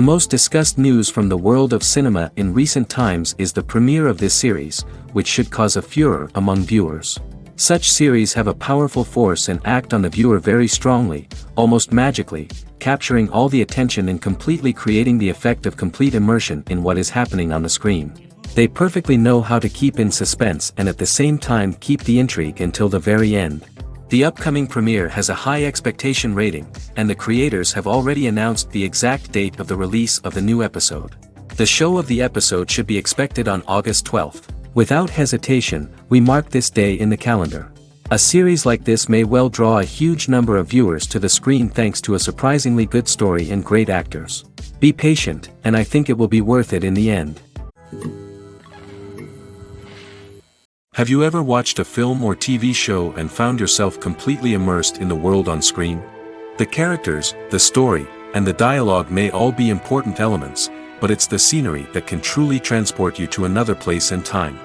most discussed news from the world of cinema in recent times is the premiere of this series, which should cause a furor among viewers. Such series have a powerful force and act on the viewer very strongly, almost magically, capturing all the attention and completely creating the effect of complete immersion in what is happening on the screen. They perfectly know how to keep in suspense and at the same time keep the intrigue until the very end. The upcoming premiere has a high expectation rating, and the creators have already announced the exact date of the release of the new episode. The show of the episode should be expected on August 12th. Without hesitation, we mark this day in the calendar. A series like this may well draw a huge number of viewers to the screen thanks to a surprisingly good story and great actors. Be patient, and I think it will be worth it in the end. Have you ever watched a film or TV show and found yourself completely immersed in the world on screen? The characters, the story, and the dialogue may all be important elements, but it's the scenery that can truly transport you to another place and time.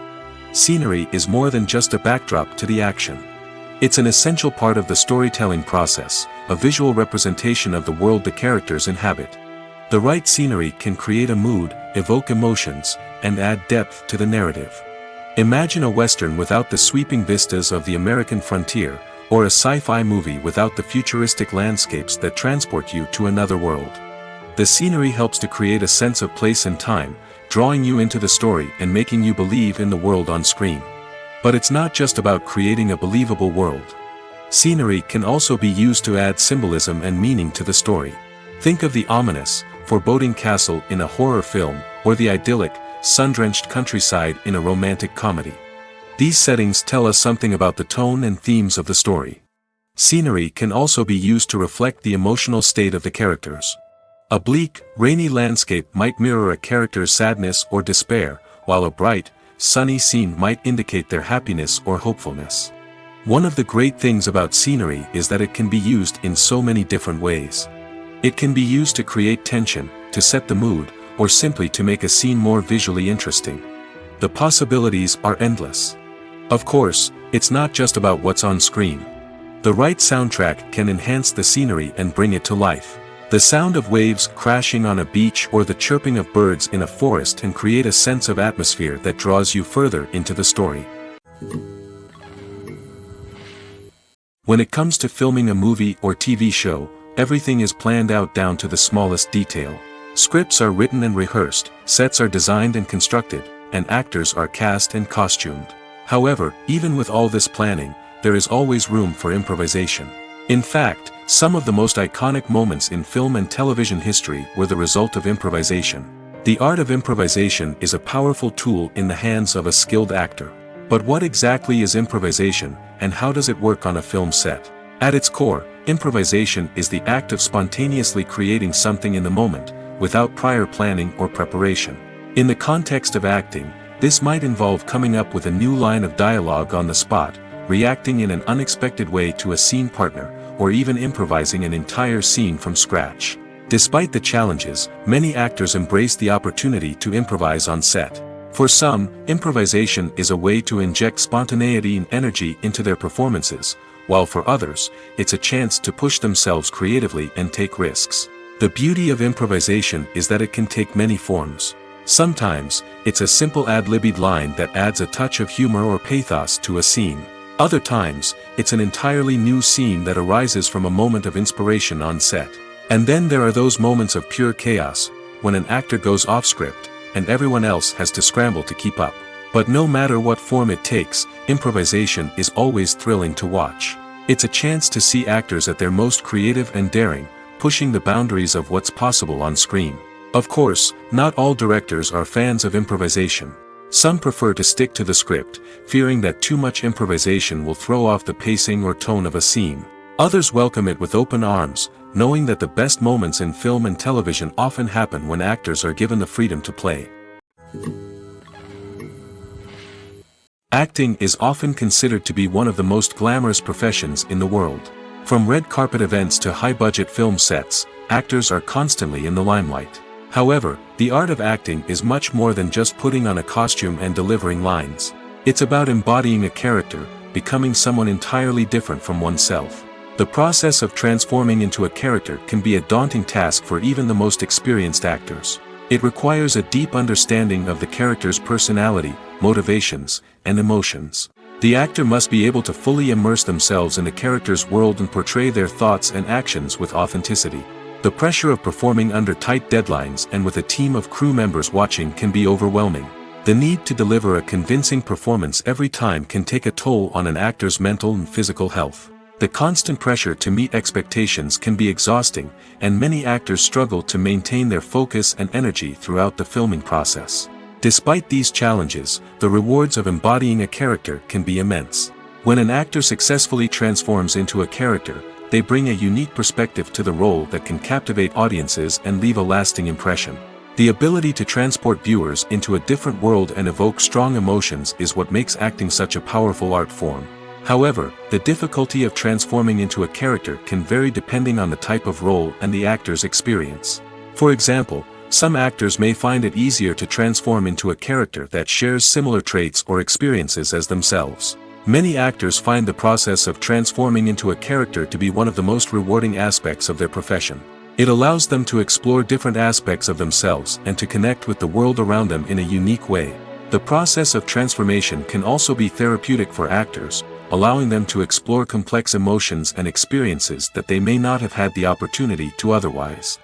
Scenery is more than just a backdrop to the action. It's an essential part of the storytelling process, a visual representation of the world the characters inhabit. The right scenery can create a mood, evoke emotions, and add depth to the narrative. Imagine a Western without the sweeping vistas of the American frontier, or a sci-fi movie without the futuristic landscapes that transport you to another world. The scenery helps to create a sense of place and time, drawing you into the story and making you believe in the world on screen. But it's not just about creating a believable world. Scenery can also be used to add symbolism and meaning to the story. Think of the ominous, foreboding castle in a horror film, or the idyllic, sun-drenched countryside in a romantic comedy. These settings tell us something about the tone and themes of the story. Scenery can also be used to reflect the emotional state of the characters. A bleak, rainy landscape might mirror a character's sadness or despair, while a bright, sunny scene might indicate their happiness or hopefulness. One of the great things about scenery is that it can be used in so many different ways. It can be used to create tension, to set the mood, or simply to make a scene more visually interesting. The possibilities are endless. Of course, it's not just about what's on screen. The right soundtrack can enhance the scenery and bring it to life. The sound of waves crashing on a beach or the chirping of birds in a forest can create a sense of atmosphere that draws you further into the story. When it comes to filming a movie or TV show, everything is planned out down to the smallest detail. Scripts are written and rehearsed, sets are designed and constructed, and actors are cast and costumed. However, even with all this planning, there is always room for improvisation. In fact, some of the most iconic moments in film and television history were the result of improvisation. The art of improvisation is a powerful tool in the hands of a skilled actor. But what exactly is improvisation, and how does it work on a film set? At its core, improvisation is the act of spontaneously creating something in the moment, without prior planning or preparation. In the context of acting, this might involve coming up with a new line of dialogue on the spot, reacting in an unexpected way to a scene partner, or even improvising an entire scene from scratch. Despite the challenges, many actors embrace the opportunity to improvise on set. For some, improvisation is a way to inject spontaneity and energy into their performances, while for others, it's a chance to push themselves creatively and take risks. The beauty of improvisation is that it can take many forms. Sometimes, it's a simple ad-libbed line that adds a touch of humor or pathos to a scene. Other times, it's an entirely new scene that arises from a moment of inspiration on set. And then there are those moments of pure chaos, when an actor goes off script, and everyone else has to scramble to keep up. But no matter what form it takes, improvisation is always thrilling to watch. It's a chance to see actors at their most creative and daring, pushing the boundaries of what's possible on screen. Of course, not all directors are fans of improvisation. Some prefer to stick to the script, fearing that too much improvisation will throw off the pacing or tone of a scene. Others welcome it with open arms, knowing that the best moments in film and television often happen when actors are given the freedom to play. Acting is often considered to be one of the most glamorous professions in the world. From red carpet events to high-budget film sets, actors are constantly in the limelight. However, the art of acting is much more than just putting on a costume and delivering lines. It's about embodying a character, becoming someone entirely different from oneself. The process of transforming into a character can be a daunting task for even the most experienced actors. It requires a deep understanding of the character's personality, motivations, and emotions. The actor must be able to fully immerse themselves in the character's world and portray their thoughts and actions with authenticity. The pressure of performing under tight deadlines and with a team of crew members watching can be overwhelming. The need to deliver a convincing performance every time can take a toll on an actor's mental and physical health. The constant pressure to meet expectations can be exhausting, and many actors struggle to maintain their focus and energy throughout the filming process. Despite these challenges, the rewards of embodying a character can be immense. When an actor successfully transforms into a character, they bring a unique perspective to the role that can captivate audiences and leave a lasting impression. The ability to transport viewers into a different world and evoke strong emotions is what makes acting such a powerful art form. However, the difficulty of transforming into a character can vary depending on the type of role and the actor's experience. For example, some actors may find it easier to transform into a character that shares similar traits or experiences as themselves. Many actors find the process of transforming into a character to be one of the most rewarding aspects of their profession. It allows them to explore different aspects of themselves and to connect with the world around them in a unique way. The process of transformation can also be therapeutic for actors, allowing them to explore complex emotions and experiences that they may not have had the opportunity to otherwise.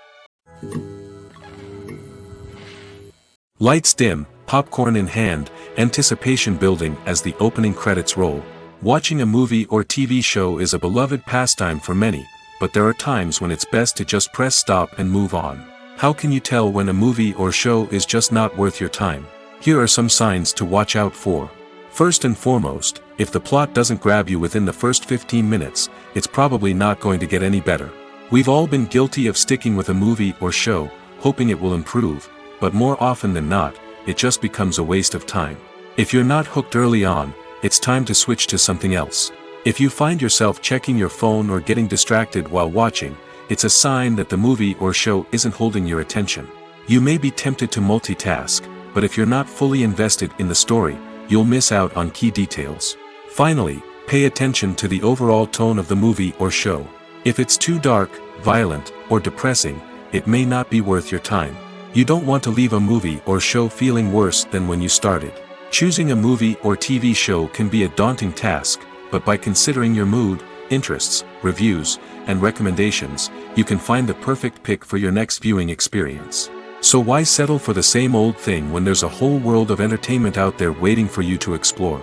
Lights dim, popcorn in hand, anticipation building as the opening credits roll. Watching a movie or TV show is a beloved pastime for many, but there are times when it's best to just press stop and move on. How can you tell when a movie or show is just not worth your time? Here are some signs to watch out for. First and foremost, if the plot doesn't grab you within the first 15 minutes, it's probably not going to get any better. We've all been guilty of sticking with a movie or show, hoping it will improve, but more often than not, it just becomes a waste of time. If you're not hooked early on, it's time to switch to something else. If you find yourself checking your phone or getting distracted while watching, it's a sign that the movie or show isn't holding your attention. You may be tempted to multitask, but if you're not fully invested in the story, you'll miss out on key details. Finally, pay attention to the overall tone of the movie or show. If it's too dark, violent, or depressing, it may not be worth your time. You don't want to leave a movie or show feeling worse than when you started. Choosing a movie or TV show can be a daunting task, but by considering your mood, interests, reviews, and recommendations, you can find the perfect pick for your next viewing experience. So why settle for the same old thing when there's a whole world of entertainment out there waiting for you to explore?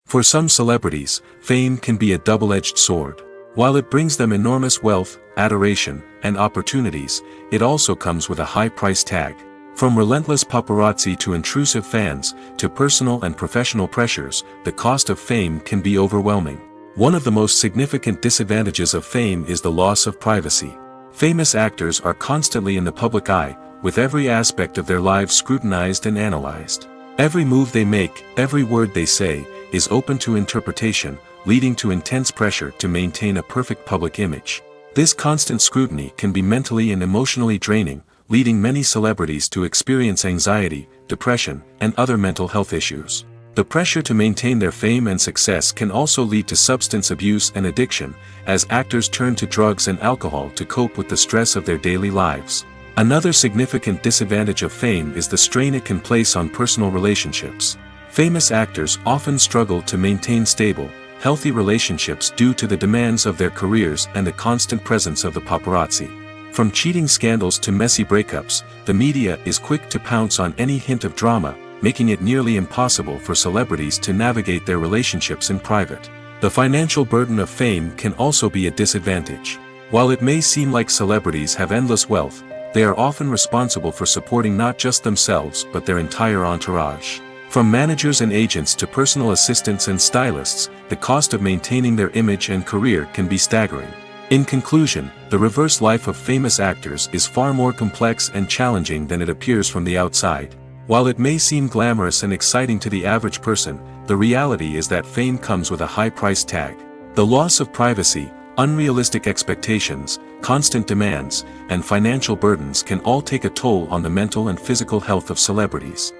For some celebrities, fame can be a double-edged sword. While it brings them enormous wealth, adoration, and opportunities, it also comes with a high price tag. From relentless paparazzi to intrusive fans, to personal and professional pressures, the cost of fame can be overwhelming. One of the most significant disadvantages of fame is the loss of privacy. Famous actors are constantly in the public eye, with every aspect of their lives scrutinized and analyzed. Every move they make, every word they say, is open to interpretation, leading to intense pressure to maintain a perfect public image. This constant scrutiny can be mentally and emotionally draining, leading many celebrities to experience anxiety, depression, and other mental health issues. The pressure to maintain their fame and success can also lead to substance abuse and addiction, as actors turn to drugs and alcohol to cope with the stress of their daily lives. Another significant disadvantage of fame is the strain it can place on personal relationships. Famous actors often struggle to maintain stable, healthy relationships due to the demands of their careers and the constant presence of the paparazzi. From cheating scandals to messy breakups, the media is quick to pounce on any hint of drama, making it nearly impossible for celebrities to navigate their relationships in private. The financial burden of fame can also be a disadvantage. While it may seem like celebrities have endless wealth, they are often responsible for supporting not just themselves but their entire entourage. From managers and agents to personal assistants and stylists, the cost of maintaining their image and career can be staggering. In conclusion, the reverse life of famous actors is far more complex and challenging than it appears from the outside. While it may seem glamorous and exciting to the average person, the reality is that fame comes with a high price tag. The loss of privacy, unrealistic expectations, constant demands, and financial burdens can all take a toll on the mental and physical health of celebrities.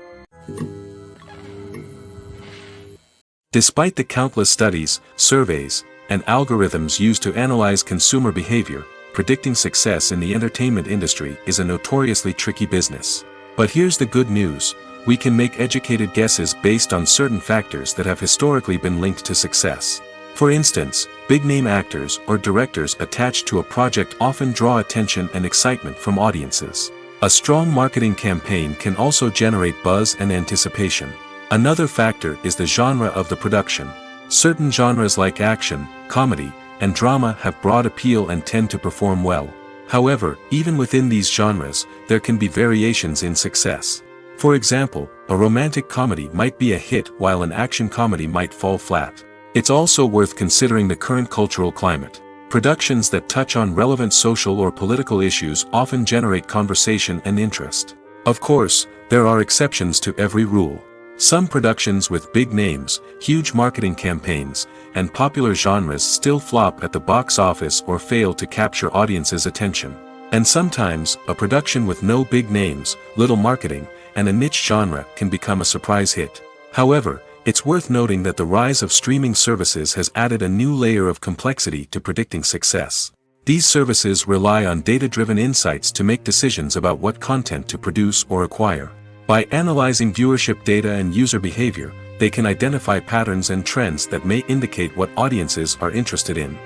Despite the countless studies, surveys, and algorithms used to analyze consumer behavior, predicting success in the entertainment industry is a notoriously tricky business. But here's the good news: we can make educated guesses based on certain factors that have historically been linked to success. For instance, big-name actors or directors attached to a project often draw attention and excitement from audiences. A strong marketing campaign can also generate buzz and anticipation. Another factor is the genre of the production. Certain genres like action, comedy, and drama have broad appeal and tend to perform well. However, even within these genres, there can be variations in success. For example, a romantic comedy might be a hit while an action comedy might fall flat. It's also worth considering the current cultural climate. Productions that touch on relevant social or political issues often generate conversation and interest. Of course, there are exceptions to every rule. Some productions with big names, huge marketing campaigns, and popular genres still flop at the box office or fail to capture audiences' attention. And sometimes, a production with no big names, little marketing, and a niche genre can become a surprise hit. However, it's worth noting that the rise of streaming services has added a new layer of complexity to predicting success. These services rely on data-driven insights to make decisions about what content to produce or acquire. By analyzing viewership data and user behavior, they can identify patterns and trends that may indicate what audiences are interested in.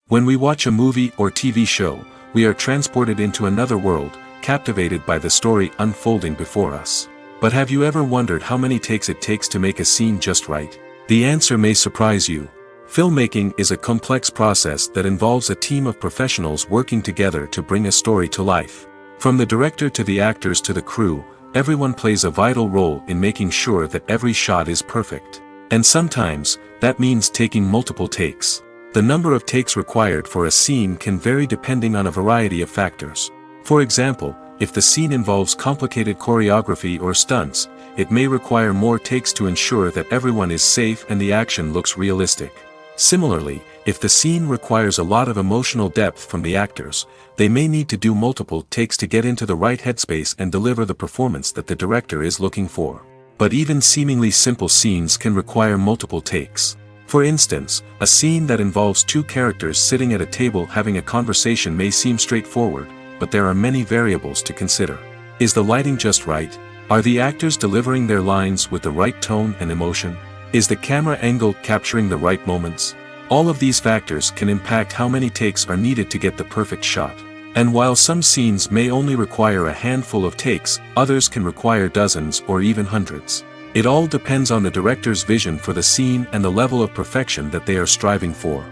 When we watch a movie or TV show, we are transported into another world, captivated by the story unfolding before us. But have you ever wondered how many takes it takes to make a scene just right? The answer may surprise you. Filmmaking is a complex process that involves a team of professionals working together to bring a story to life. From the director to the actors to the crew, everyone plays a vital role in making sure that every shot is perfect. And sometimes, that means taking multiple takes. The number of takes required for a scene can vary depending on a variety of factors. For example, if the scene involves complicated choreography or stunts, it may require more takes to ensure that everyone is safe and the action looks realistic. Similarly, if the scene requires a lot of emotional depth from the actors, they may need to do multiple takes to get into the right headspace and deliver the performance that the director is looking for. But even seemingly simple scenes can require multiple takes. For instance, a scene that involves two characters sitting at a table having a conversation may seem straightforward, but there are many variables to consider. Is the lighting just right? Are the actors delivering their lines with the right tone and emotion? Is the camera angle capturing the right moments? All of these factors can impact how many takes are needed to get the perfect shot. And while some scenes may only require a handful of takes, others can require dozens or even hundreds. It all depends on the director's vision for the scene and the level of perfection that they are striving for.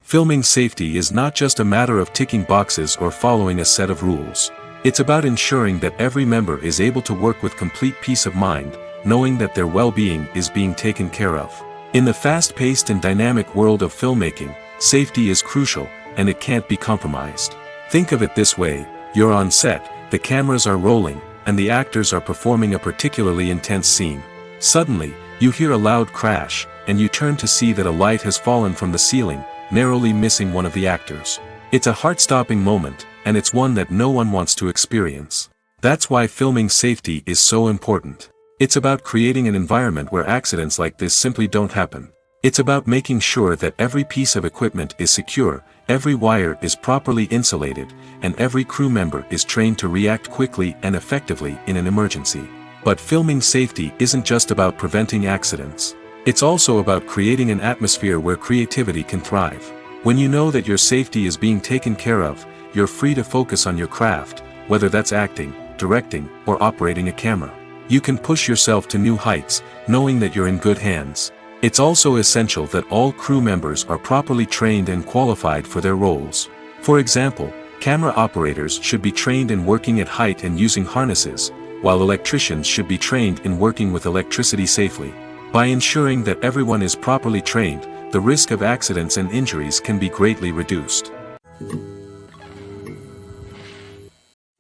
Filming safety is not just a matter of ticking boxes or following a set of rules. It's about ensuring that every member is able to work with complete peace of mind, knowing that their well-being is being taken care of. In the fast-paced and dynamic world of filmmaking, safety is crucial, and it can't be compromised. Think of it this way: you're on set, the cameras are rolling, and the actors are performing a particularly intense scene. Suddenly, you hear a loud crash, and you turn to see that a light has fallen from the ceiling, narrowly missing one of the actors. It's a heart-stopping moment, and it's one that no one wants to experience. That's why filming safety is so important. It's about creating an environment where accidents like this simply don't happen. It's about making sure that every piece of equipment is secure, every wire is properly insulated, and every crew member is trained to react quickly and effectively in an emergency. But filming safety isn't just about preventing accidents. It's also about creating an atmosphere where creativity can thrive. When you know that your safety is being taken care of, you're free to focus on your craft, whether that's acting, directing, or operating a camera. You can push yourself to new heights, knowing that you're in good hands. It's also essential that all crew members are properly trained and qualified for their roles. For example, camera operators should be trained in working at height and using harnesses, while electricians should be trained in working with electricity safely. By ensuring that everyone is properly trained, the risk of accidents and injuries can be greatly reduced.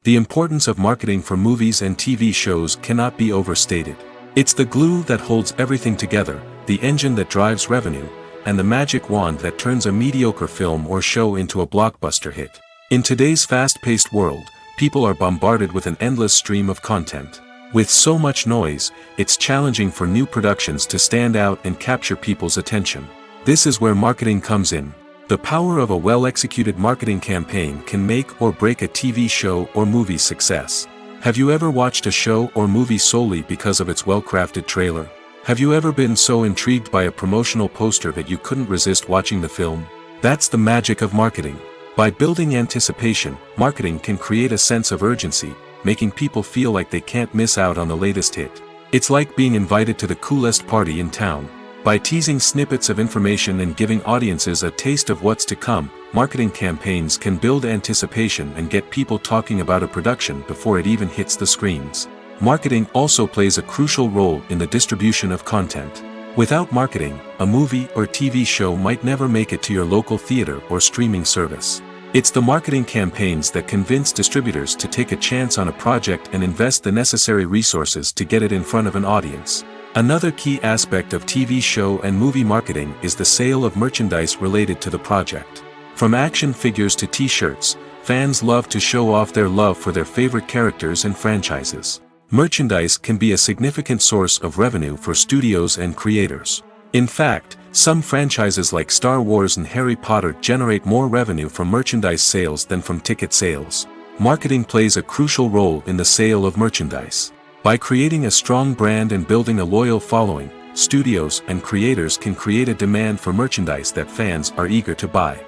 The importance of marketing for movies and TV shows cannot be overstated. It's the glue that holds everything together, the engine that drives revenue, and the magic wand that turns a mediocre film or show into a blockbuster hit. In today's fast-paced world, people are bombarded with an endless stream of content. With so much noise, it's challenging for new productions to stand out and capture people's attention. This is where marketing comes in. The power of a well-executed marketing campaign can make or break a TV show or movie's success. Have you ever watched a show or movie solely because of its well-crafted trailer? Have you ever been so intrigued by a promotional poster that you couldn't resist watching the film? That's the magic of marketing. By building anticipation, marketing can create a sense of urgency, making people feel like they can't miss out on the latest hit. It's like being invited to the coolest party in town. By teasing snippets of information and giving audiences a taste of what's to come, marketing campaigns can build anticipation and get people talking about a production before it even hits the screens. Marketing also plays a crucial role in the distribution of content. Without marketing, a movie or TV show might never make it to your local theater or streaming service. It's the marketing campaigns that convince distributors to take a chance on a project and invest the necessary resources to get it in front of an audience. Another key aspect of TV show and movie marketing is the sale of merchandise related to the project. From action figures to t-shirts, fans love to show off their love for their favorite characters and franchises. Merchandise can be a significant source of revenue for studios and creators. In fact, some franchises like Star Wars and Harry Potter generate more revenue from merchandise sales than from ticket sales. Marketing plays a crucial role in the sale of merchandise. By creating a strong brand and building a loyal following, studios and creators can create a demand for merchandise that fans are eager to buy.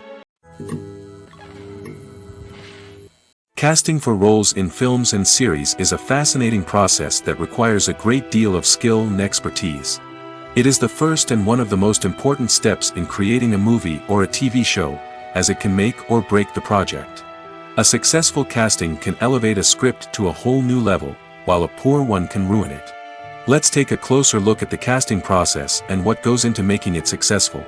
Casting for roles in films and series is a fascinating process that requires a great deal of skill and expertise. It is the first and one of the most important steps in creating a movie or a TV show, as it can make or break the project. A successful casting can elevate a script to a whole new level, while a poor one can ruin it. Let's take a closer look at the casting process and what goes into making it successful.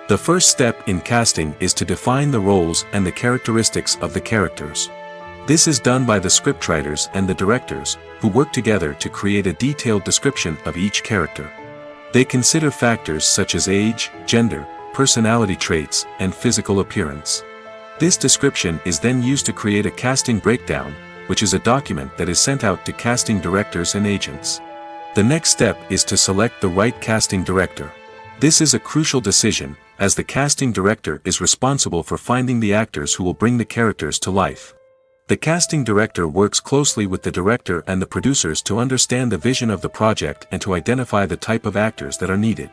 The first step in casting is to define the roles and the characteristics of the characters. This is done by the scriptwriters and the directors, who work together to create a detailed description of each character. They consider factors such as age, gender, personality traits, and physical appearance. This description is then used to create a casting breakdown, which is a document that is sent out to casting directors and agents. The next step is to select the right casting director. This is a crucial decision, as the casting director is responsible for finding the actors who will bring the characters to life. The casting director works closely with the director and the producers to understand the vision of the project and to identify the type of actors that are needed.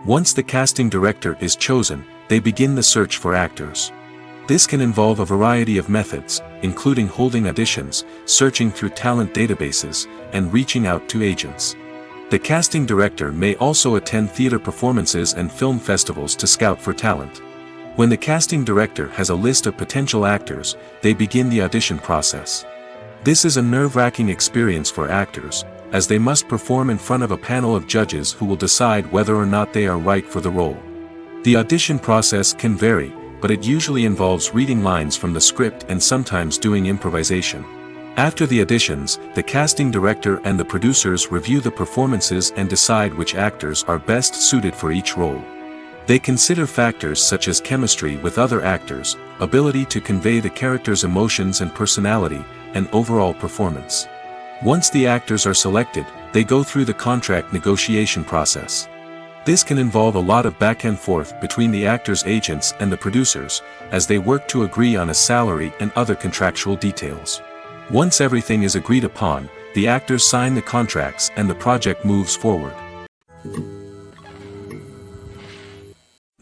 Once the casting director is chosen, they begin the search for actors. This can involve a variety of methods, including holding auditions, searching through talent databases, and reaching out to agents. The casting director may also attend theater performances and film festivals to scout for talent. When the casting director has a list of potential actors, they begin the audition process. This is a nerve-wracking experience for actors, as they must perform in front of a panel of judges who will decide whether or not they are right for the role. The audition process can vary, but it usually involves reading lines from the script and sometimes doing improvisation. After the auditions, the casting director and the producers review the performances and decide which actors are best suited for each role. They consider factors such as chemistry with other actors, ability to convey the character's emotions and personality, and overall performance. Once the actors are selected, they go through the contract negotiation process. This can involve a lot of back and forth between the actors' agents and the producers, as they work to agree on a salary and other contractual details. Once everything is agreed upon, the actors sign the contracts and the project moves forward.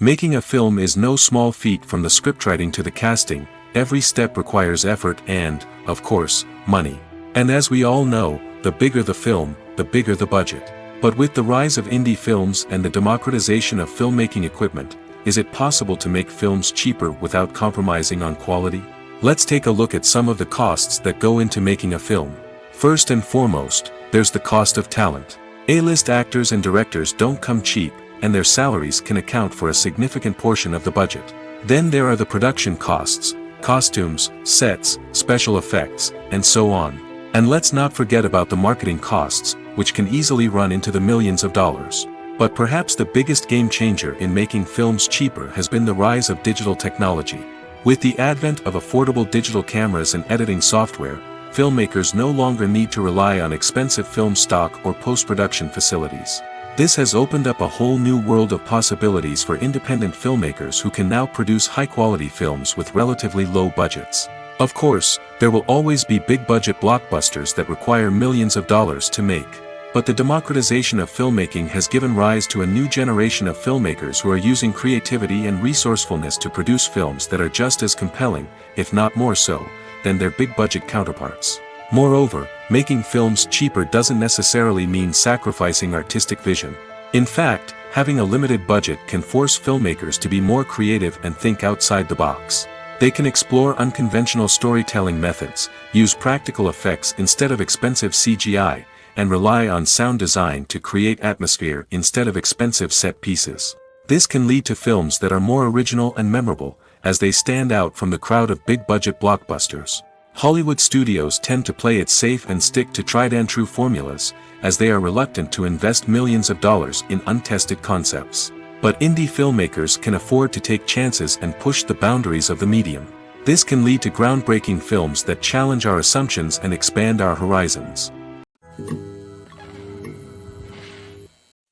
Making a film is no small feat. From the scriptwriting to the casting, every step requires effort and, of course, money. And as we all know, the bigger the film, the bigger the budget. But with the rise of indie films and the democratization of filmmaking equipment, is it possible to make films cheaper without compromising on quality? Let's take a look at some of the costs that go into making a film. First and foremost, there's the cost of talent. A-list actors and directors don't come cheap, and their salaries can account for a significant portion of the budget. Then there are the production costs, costumes, sets, special effects, and so on. And let's not forget about the marketing costs, which can easily run into the millions of dollars. But perhaps the biggest game changer in making films cheaper has been the rise of digital technology. With the advent of affordable digital cameras and editing software, filmmakers no longer need to rely on expensive film stock or post-production facilities. This has opened up a whole new world of possibilities for independent filmmakers who can now produce high-quality films with relatively low budgets. Of course, there will always be big-budget blockbusters that require millions of dollars to make. But the democratization of filmmaking has given rise to a new generation of filmmakers who are using creativity and resourcefulness to produce films that are just as compelling, if not more so, than their big-budget counterparts. Moreover, making films cheaper doesn't necessarily mean sacrificing artistic vision. In fact, having a limited budget can force filmmakers to be more creative and think outside the box. They can explore unconventional storytelling methods, use practical effects instead of expensive CGI, and rely on sound design to create atmosphere instead of expensive set pieces. This can lead to films that are more original and memorable, as they stand out from the crowd of big-budget blockbusters. Hollywood studios tend to play it safe and stick to tried-and-true formulas, as they are reluctant to invest millions of dollars in untested concepts. But indie filmmakers can afford to take chances and push the boundaries of the medium. This can lead to groundbreaking films that challenge our assumptions and expand our horizons.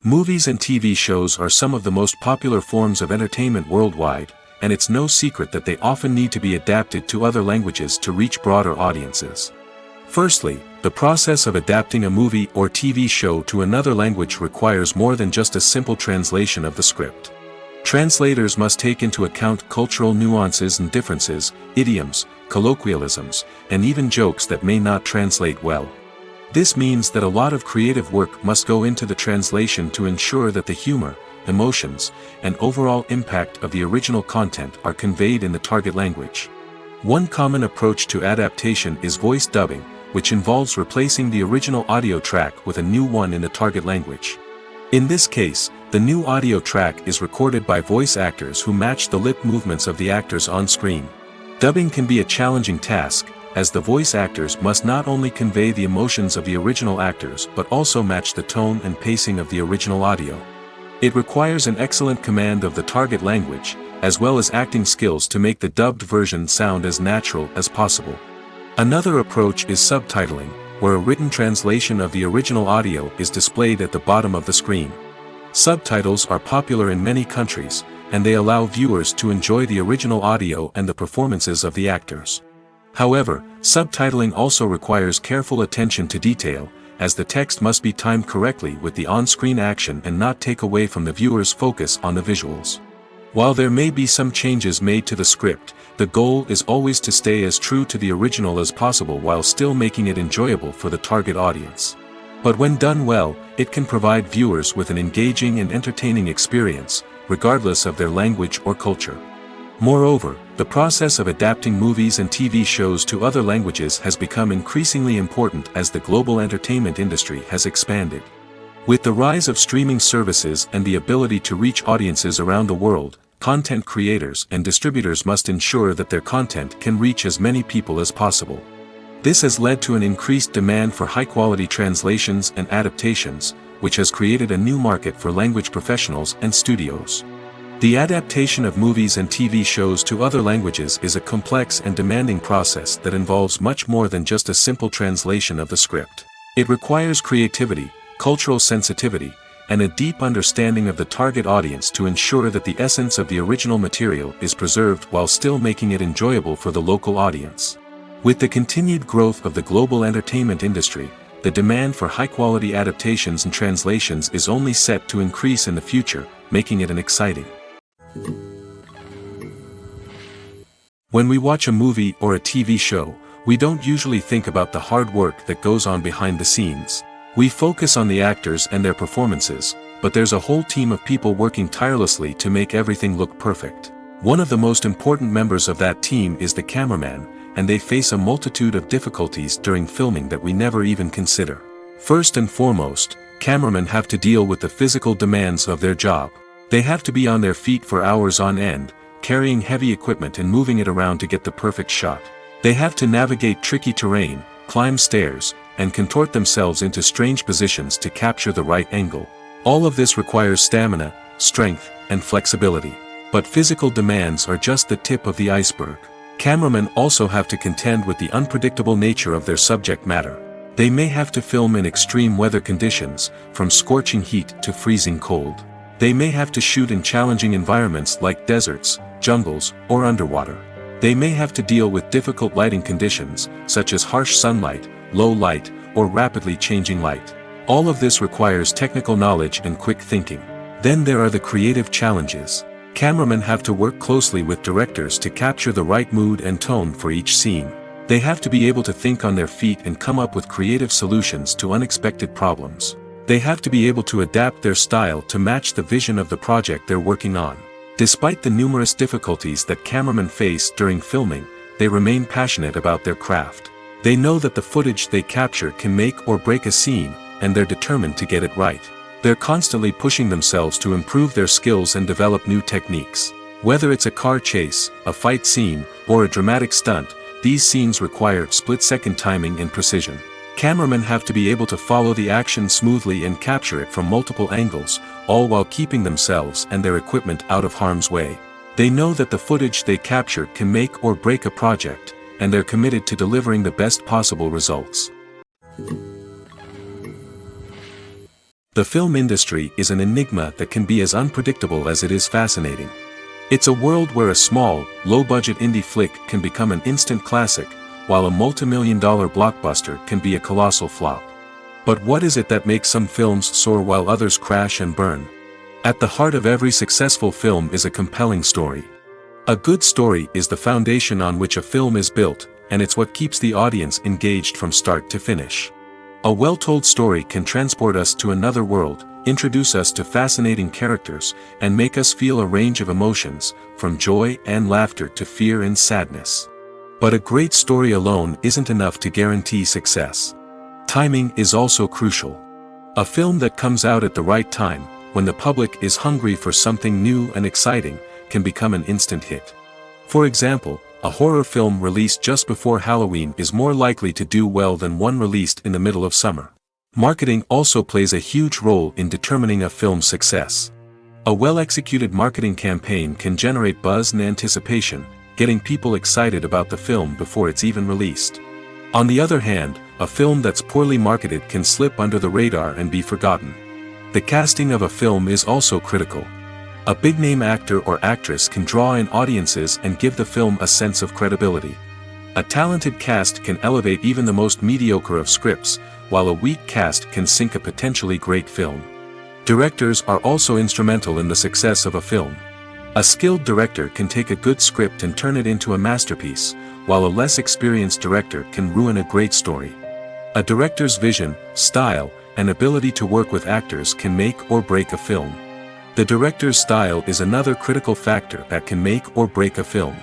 Movies and TV shows are some of the most popular forms of entertainment worldwide, and it's no secret that they often need to be adapted to other languages to reach broader audiences. Firstly, the process of adapting a movie or TV show to another language requires more than just a simple translation of the script. Translators must take into account cultural nuances and differences, idioms, colloquialisms, and even jokes that may not translate well. This means that a lot of creative work must go into the translation to ensure that the humor, emotions, and overall impact of the original content are conveyed in the target language. One common approach to adaptation is voice dubbing, which involves replacing the original audio track with a new one in the target language. In this case, the new audio track is recorded by voice actors who match the lip movements of the actors on screen. Dubbing can be a challenging task, as the voice actors must not only convey the emotions of the original actors but also match the tone and pacing of the original audio. It requires an excellent command of the target language, as well as acting skills to make the dubbed version sound as natural as possible. Another approach is subtitling, where a written translation of the original audio is displayed at the bottom of the screen. Subtitles are popular in many countries, and they allow viewers to enjoy the original audio and the performances of the actors. However, subtitling also requires careful attention to detail, as the text must be timed correctly with the on-screen action and not take away from the viewer's focus on the visuals. While there may be some changes made to the script, the goal is always to stay as true to the original as possible while still making it enjoyable for the target audience. But when done well, it can provide viewers with an engaging and entertaining experience, regardless of their language or culture. Moreover, the process of adapting movies and TV shows to other languages has become increasingly important as the global entertainment industry has expanded. With the rise of streaming services and the ability to reach audiences around the world, content creators and distributors must ensure that their content can reach as many people as possible. This has led to an increased demand for high-quality translations and adaptations, which has created a new market for language professionals and studios. The adaptation of movies and TV shows to other languages is a complex and demanding process that involves much more than just a simple translation of the script. It requires creativity, cultural sensitivity, and a deep understanding of the target audience to ensure that the essence of the original material is preserved while still making it enjoyable for the local audience. With the continued growth of the global entertainment industry, the demand for high-quality adaptations and translations is only set to increase in the future, making it an exciting. When we watch a movie or a TV show, we don't usually think about the hard work that goes on behind the scenes. We focus on the actors and their performances, but there's a whole team of people working tirelessly to make everything look perfect. One of the most important members of that team is the cameraman, and they face a multitude of difficulties during filming that we never even consider. First and foremost, cameramen have to deal with the physical demands of their job. They have to be on their feet for hours on end, carrying heavy equipment and moving it around to get the perfect shot. They have to navigate tricky terrain, climb stairs, and contort themselves into strange positions to capture the right angle. All of this requires stamina, strength, and flexibility. But physical demands are just the tip of the iceberg. Cameramen also have to contend with the unpredictable nature of their subject matter. They may have to film in extreme weather conditions, from scorching heat to freezing cold. They may have to shoot in challenging environments like deserts, jungles, or underwater. They may have to deal with difficult lighting conditions, such as harsh sunlight, low light, or rapidly changing light. All of this requires technical knowledge and quick thinking. Then there are the creative challenges. Cameramen have to work closely with directors to capture the right mood and tone for each scene. They have to be able to think on their feet and come up with creative solutions to unexpected problems. They have to be able to adapt their style to match the vision of the project they're working on. Despite the numerous difficulties that cameramen face during filming, they remain passionate about their craft. They know that the footage they capture can make or break a scene, and they're determined to get it right. They're constantly pushing themselves to improve their skills and develop new techniques. Whether it's a car chase, a fight scene, or a dramatic stunt, these scenes require split-second timing and precision. Cameramen have to be able to follow the action smoothly and capture it from multiple angles, all while keeping themselves and their equipment out of harm's way. They know that the footage they capture can make or break a project, and they're committed to delivering the best possible results. The film industry is an enigma that can be as unpredictable as it is fascinating. It's a world where a small, low-budget indie flick can become an instant classic, while a multi-million-dollar blockbuster can be a colossal flop. But what is it that makes some films soar while others crash and burn? At the heart of every successful film is a compelling story. A good story is the foundation on which a film is built, and it's what keeps the audience engaged from start to finish. A well-told story can transport us to another world, introduce us to fascinating characters, and make us feel a range of emotions, from joy and laughter to fear and sadness. But a great story alone isn't enough to guarantee success. Timing is also crucial. A film that comes out at the right time, when the public is hungry for something new and exciting, can become an instant hit. For example, a horror film released just before Halloween is more likely to do well than one released in the middle of summer. Marketing also plays a huge role in determining a film's success. A well-executed marketing campaign can generate buzz and anticipation, getting people excited about the film before it's even released. On the other hand, a film that's poorly marketed can slip under the radar and be forgotten. The casting of a film is also critical. A big-name actor or actress can draw in audiences and give the film a sense of credibility. A talented cast can elevate even the most mediocre of scripts, while a weak cast can sink a potentially great film. Directors are also instrumental in the success of a film. A skilled director can take a good script and turn it into a masterpiece, while a less experienced director can ruin a great story. A director's vision, style, and ability to work with actors can make or break a film. The director's style is another critical factor that can make or break a film.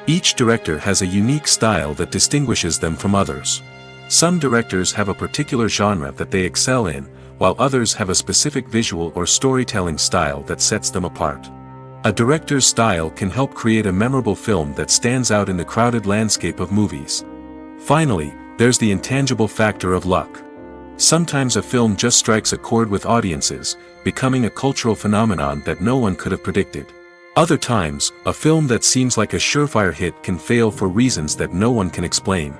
Each director has a unique style that distinguishes them from others. Some directors have a particular genre that they excel in, while others have a specific visual or storytelling style that sets them apart. A director's style can help create a memorable film that stands out in the crowded landscape of movies. Finally, there's the intangible factor of luck. Sometimes a film just strikes a chord with audiences, becoming a cultural phenomenon that no one could have predicted. Other times, a film that seems like a surefire hit can fail for reasons that no one can explain.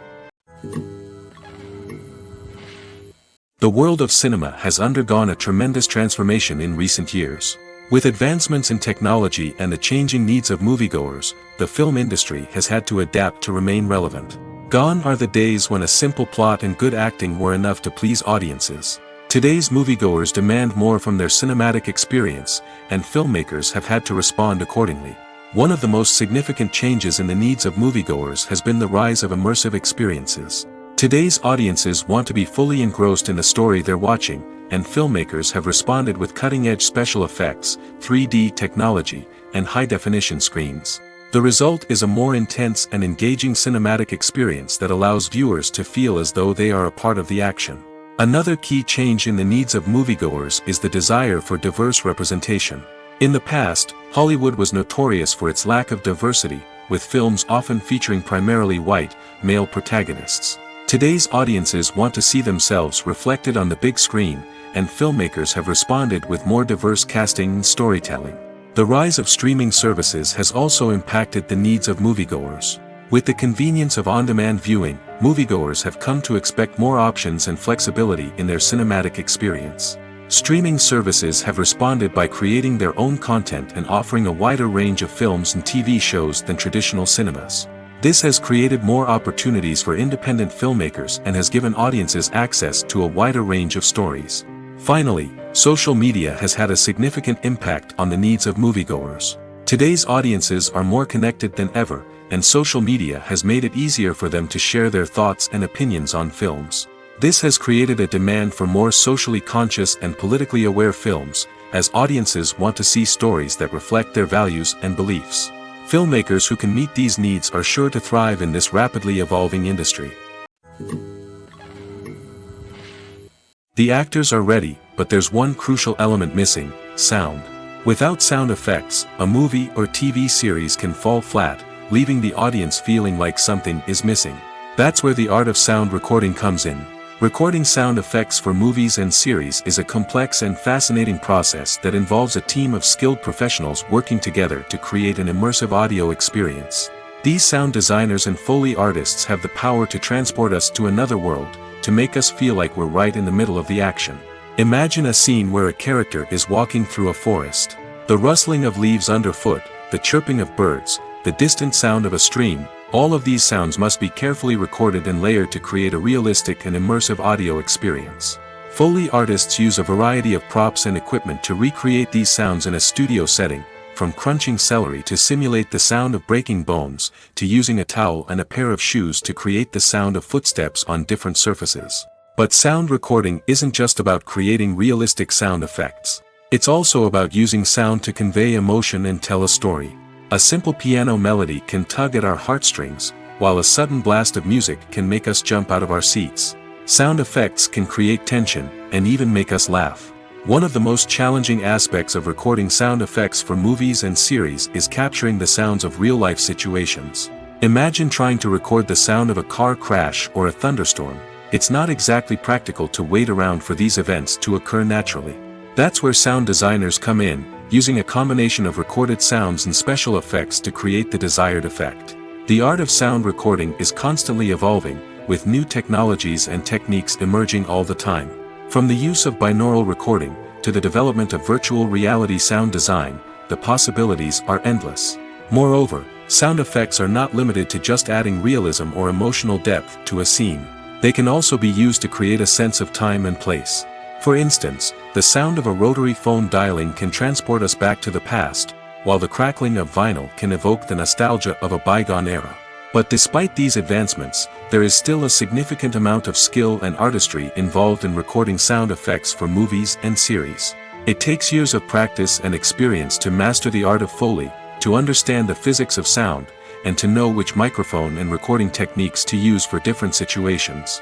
The world of cinema has undergone a tremendous transformation in recent years. With advancements in technology and the changing needs of moviegoers, the film industry has had to adapt to remain relevant. Gone are the days when a simple plot and good acting were enough to please audiences. Today's moviegoers demand more from their cinematic experience, and filmmakers have had to respond accordingly. One of the most significant changes in the needs of moviegoers has been the rise of immersive experiences. Today's audiences want to be fully engrossed in the story they're watching, and filmmakers have responded with cutting-edge special effects, 3D technology, and high-definition screens. The result is a more intense and engaging cinematic experience that allows viewers to feel as though they are a part of the action. Another key change in the needs of moviegoers is the desire for diverse representation. In the past, Hollywood was notorious for its lack of diversity, with films often featuring primarily white, male protagonists. Today's audiences want to see themselves reflected on the big screen, and filmmakers have responded with more diverse casting and storytelling. The rise of streaming services has also impacted the needs of moviegoers. With the convenience of on-demand viewing, moviegoers have come to expect more options and flexibility in their cinematic experience. Streaming services have responded by creating their own content and offering a wider range of films and TV shows than traditional cinemas. This has created more opportunities for independent filmmakers and has given audiences access to a wider range of stories. Finally, social media has had a significant impact on the needs of moviegoers. Today's audiences are more connected than ever, and social media has made it easier for them to share their thoughts and opinions on films. This has created a demand for more socially conscious and politically aware films, as audiences want to see stories that reflect their values and beliefs. Filmmakers who can meet these needs are sure to thrive in this rapidly evolving industry. The actors are ready, but there's one crucial element missing: sound. Without sound effects, a movie or TV series can fall flat, leaving the audience feeling like something is missing. That's where the art of sound recording comes in. Recording sound effects for movies and series is a complex and fascinating process that involves a team of skilled professionals working together to create an immersive audio experience. These sound designers and Foley artists have the power to transport us to another world, to make us feel like we're right in the middle of the action. Imagine a scene where a character is walking through a forest. The rustling of leaves underfoot, the chirping of birds, the distant sound of a stream, all of these sounds must be carefully recorded and layered to create a realistic and immersive audio experience. Foley artists use a variety of props and equipment to recreate these sounds in a studio setting, from crunching celery to simulate the sound of breaking bones, to using a towel and a pair of shoes to create the sound of footsteps on different surfaces. But sound recording isn't just about creating realistic sound effects. It's also about using sound to convey emotion and tell a story. A simple piano melody can tug at our heartstrings, while a sudden blast of music can make us jump out of our seats. Sound effects can create tension, and even make us laugh. One of the most challenging aspects of recording sound effects for movies and series is capturing the sounds of real-life situations. Imagine trying to record the sound of a car crash or a thunderstorm. It's not exactly practical to wait around for these events to occur naturally. That's where sound designers come in, using a combination of recorded sounds and special effects to create the desired effect. The art of sound recording is constantly evolving, with new technologies and techniques emerging all the time. From the use of binaural recording, to the development of virtual reality sound design, the possibilities are endless. Moreover, sound effects are not limited to just adding realism or emotional depth to a scene. They can also be used to create a sense of time and place. For instance, the sound of a rotary phone dialing can transport us back to the past, while the crackling of vinyl can evoke the nostalgia of a bygone era. But despite these advancements, there is still a significant amount of skill and artistry involved in recording sound effects for movies and series. It takes years of practice and experience to master the art of Foley, to understand the physics of sound, and to know which microphone and recording techniques to use for different situations.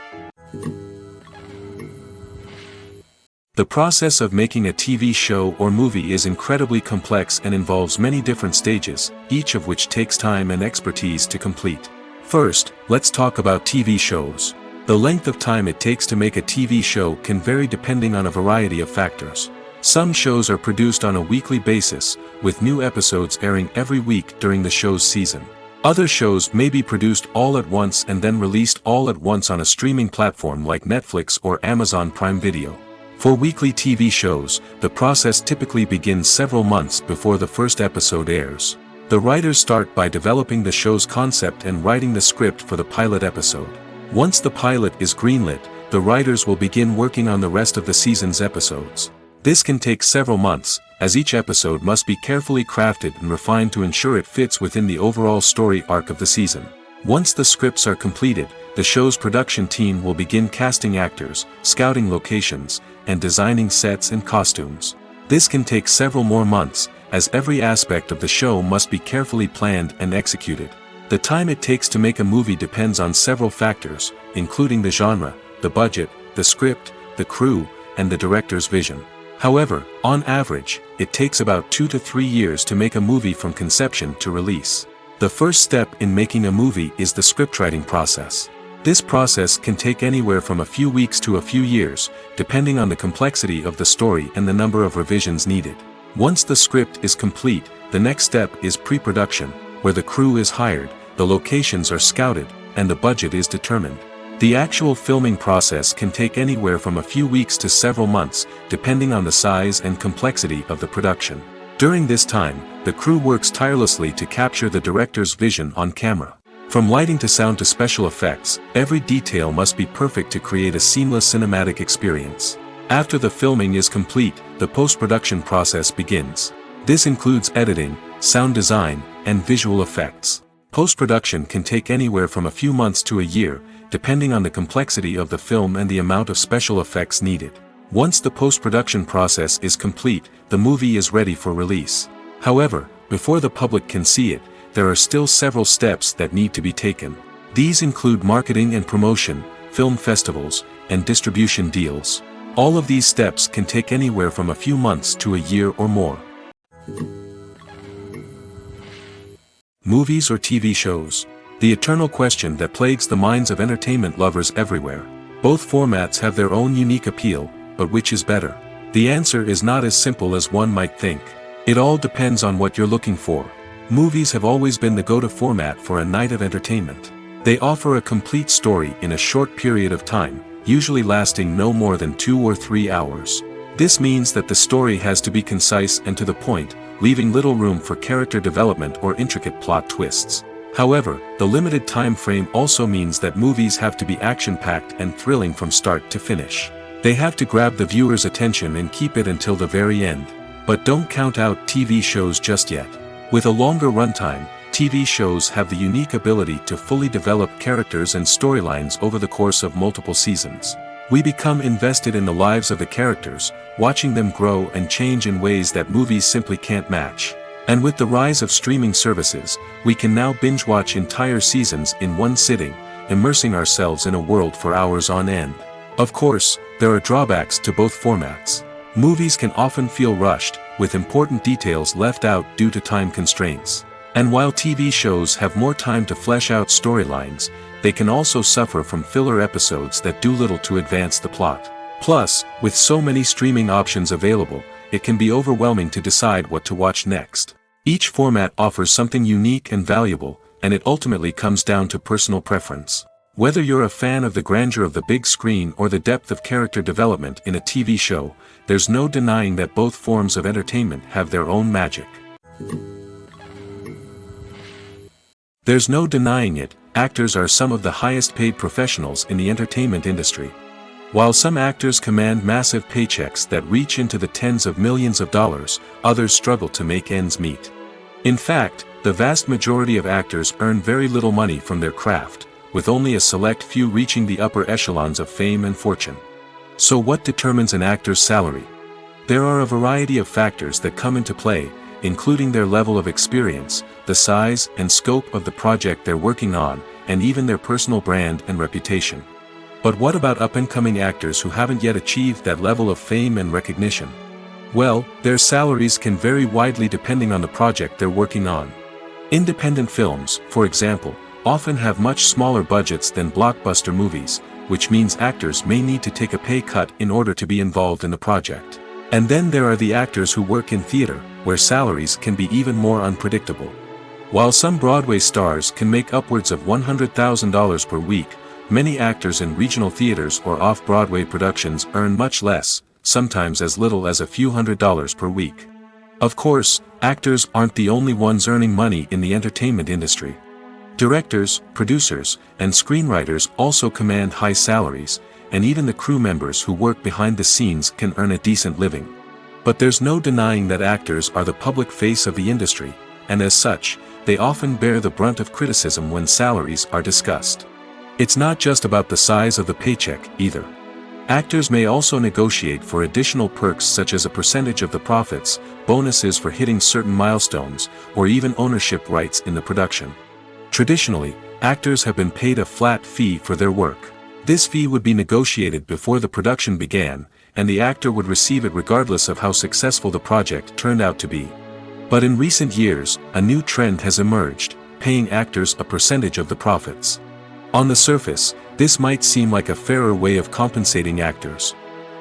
The process of making a TV show or movie is incredibly complex and involves many different stages, each of which takes time and expertise to complete. First, let's talk about TV shows. The length of time it takes to make a TV show can vary depending on a variety of factors. Some shows are produced on a weekly basis, with new episodes airing every week during the show's season. Other shows may be produced all at once and then released all at once on a streaming platform like Netflix or Amazon Prime Video. For weekly TV shows, the process typically begins several months before the first episode airs. The writers start by developing the show's concept and writing the script for the pilot episode. Once the pilot is greenlit, the writers will begin working on the rest of the season's episodes. This can take several months, as each episode must be carefully crafted and refined to ensure it fits within the overall story arc of the season. Once the scripts are completed, the show's production team will begin casting actors, scouting locations, and designing sets and costumes. This can take several more months, as every aspect of the show must be carefully planned and executed. The time it takes to make a movie depends on several factors, including the genre, the budget, the script, the crew, and the director's vision. However, on average, it takes about 2 to 3 years to make a movie from conception to release. The first step in making a movie is the scriptwriting process. This process can take anywhere from a few weeks to a few years, depending on the complexity of the story and the number of revisions needed. Once the script is complete, the next step is pre-production, where the crew is hired, the locations are scouted, and the budget is determined. The actual filming process can take anywhere from a few weeks to several months, depending on the size and complexity of the production. During this time, the crew works tirelessly to capture the director's vision on camera. From lighting to sound to special effects, every detail must be perfect to create a seamless cinematic experience. After the filming is complete, the post-production process begins. This includes editing, sound design, and visual effects. Post-production can take anywhere from a few months to a year, depending on the complexity of the film and the amount of special effects needed. Once the post-production process is complete, the movie is ready for release. However, before the public can see it, there are still several steps that need to be taken. These include marketing and promotion, film festivals, and distribution deals. All of these steps can take anywhere from a few months to a year or more. Movies or TV shows? The eternal question that plagues the minds of entertainment lovers everywhere. Both formats have their own unique appeal, but which is better? The answer is not as simple as one might think. It all depends on what you're looking for. Movies have always been the go-to format for a night of entertainment. They offer a complete story in a short period of time, usually lasting no more than 2 or 3 hours. This means that the story has to be concise and to the point, leaving little room for character development or intricate plot twists. However, the limited time frame also means that movies have to be action-packed and thrilling from start to finish. They have to grab the viewer's attention and keep it until the very end. But don't count out TV shows just yet. With a longer runtime, TV shows have the unique ability to fully develop characters and storylines over the course of multiple seasons. We become invested in the lives of the characters, watching them grow and change in ways that movies simply can't match. And with the rise of streaming services, we can now binge-watch entire seasons in one sitting, immersing ourselves in a world for hours on end. Of course, there are drawbacks to both formats. Movies can often feel rushed, with important details left out due to time constraints. And while TV shows have more time to flesh out storylines, they can also suffer from filler episodes that do little to advance the plot. Plus, with so many streaming options available, it can be overwhelming to decide what to watch next. Each format offers something unique and valuable, and it ultimately comes down to personal preference. Whether you're a fan of the grandeur of the big screen or the depth of character development in a TV show, there's no denying that both forms of entertainment have their own magic. There's no denying it, actors are some of the highest paid professionals in the entertainment industry. While some actors command massive paychecks that reach into the tens of millions of dollars, others struggle to make ends meet. In fact, the vast majority of actors earn very little money from their craft, with only a select few reaching the upper echelons of fame and fortune. So what determines an actor's salary? There are a variety of factors that come into play, including their level of experience, the size and scope of the project they're working on, and even their personal brand and reputation. But what about up-and-coming actors who haven't yet achieved that level of fame and recognition? Well, their salaries can vary widely depending on the project they're working on. Independent films, for example, often have much smaller budgets than blockbuster movies, which means actors may need to take a pay cut in order to be involved in the project. And then there are the actors who work in theater, where salaries can be even more unpredictable. While some Broadway stars can make upwards of $100,000 per week, many actors in regional theaters or off-Broadway productions earn much less, sometimes as little as a few $100s per week. Of course, actors aren't the only ones earning money in the entertainment industry. Directors, producers, and screenwriters also command high salaries, and even the crew members who work behind the scenes can earn a decent living. But there's no denying that actors are the public face of the industry, and as such, they often bear the brunt of criticism when salaries are discussed. It's not just about the size of the paycheck, either. Actors may also negotiate for additional perks such as a percentage of the profits, bonuses for hitting certain milestones, or even ownership rights in the production. Traditionally, actors have been paid a flat fee for their work. This fee would be negotiated before the production began, and the actor would receive it regardless of how successful the project turned out to be. But in recent years, a new trend has emerged, paying actors a percentage of the profits. On the surface, this might seem like a fairer way of compensating actors.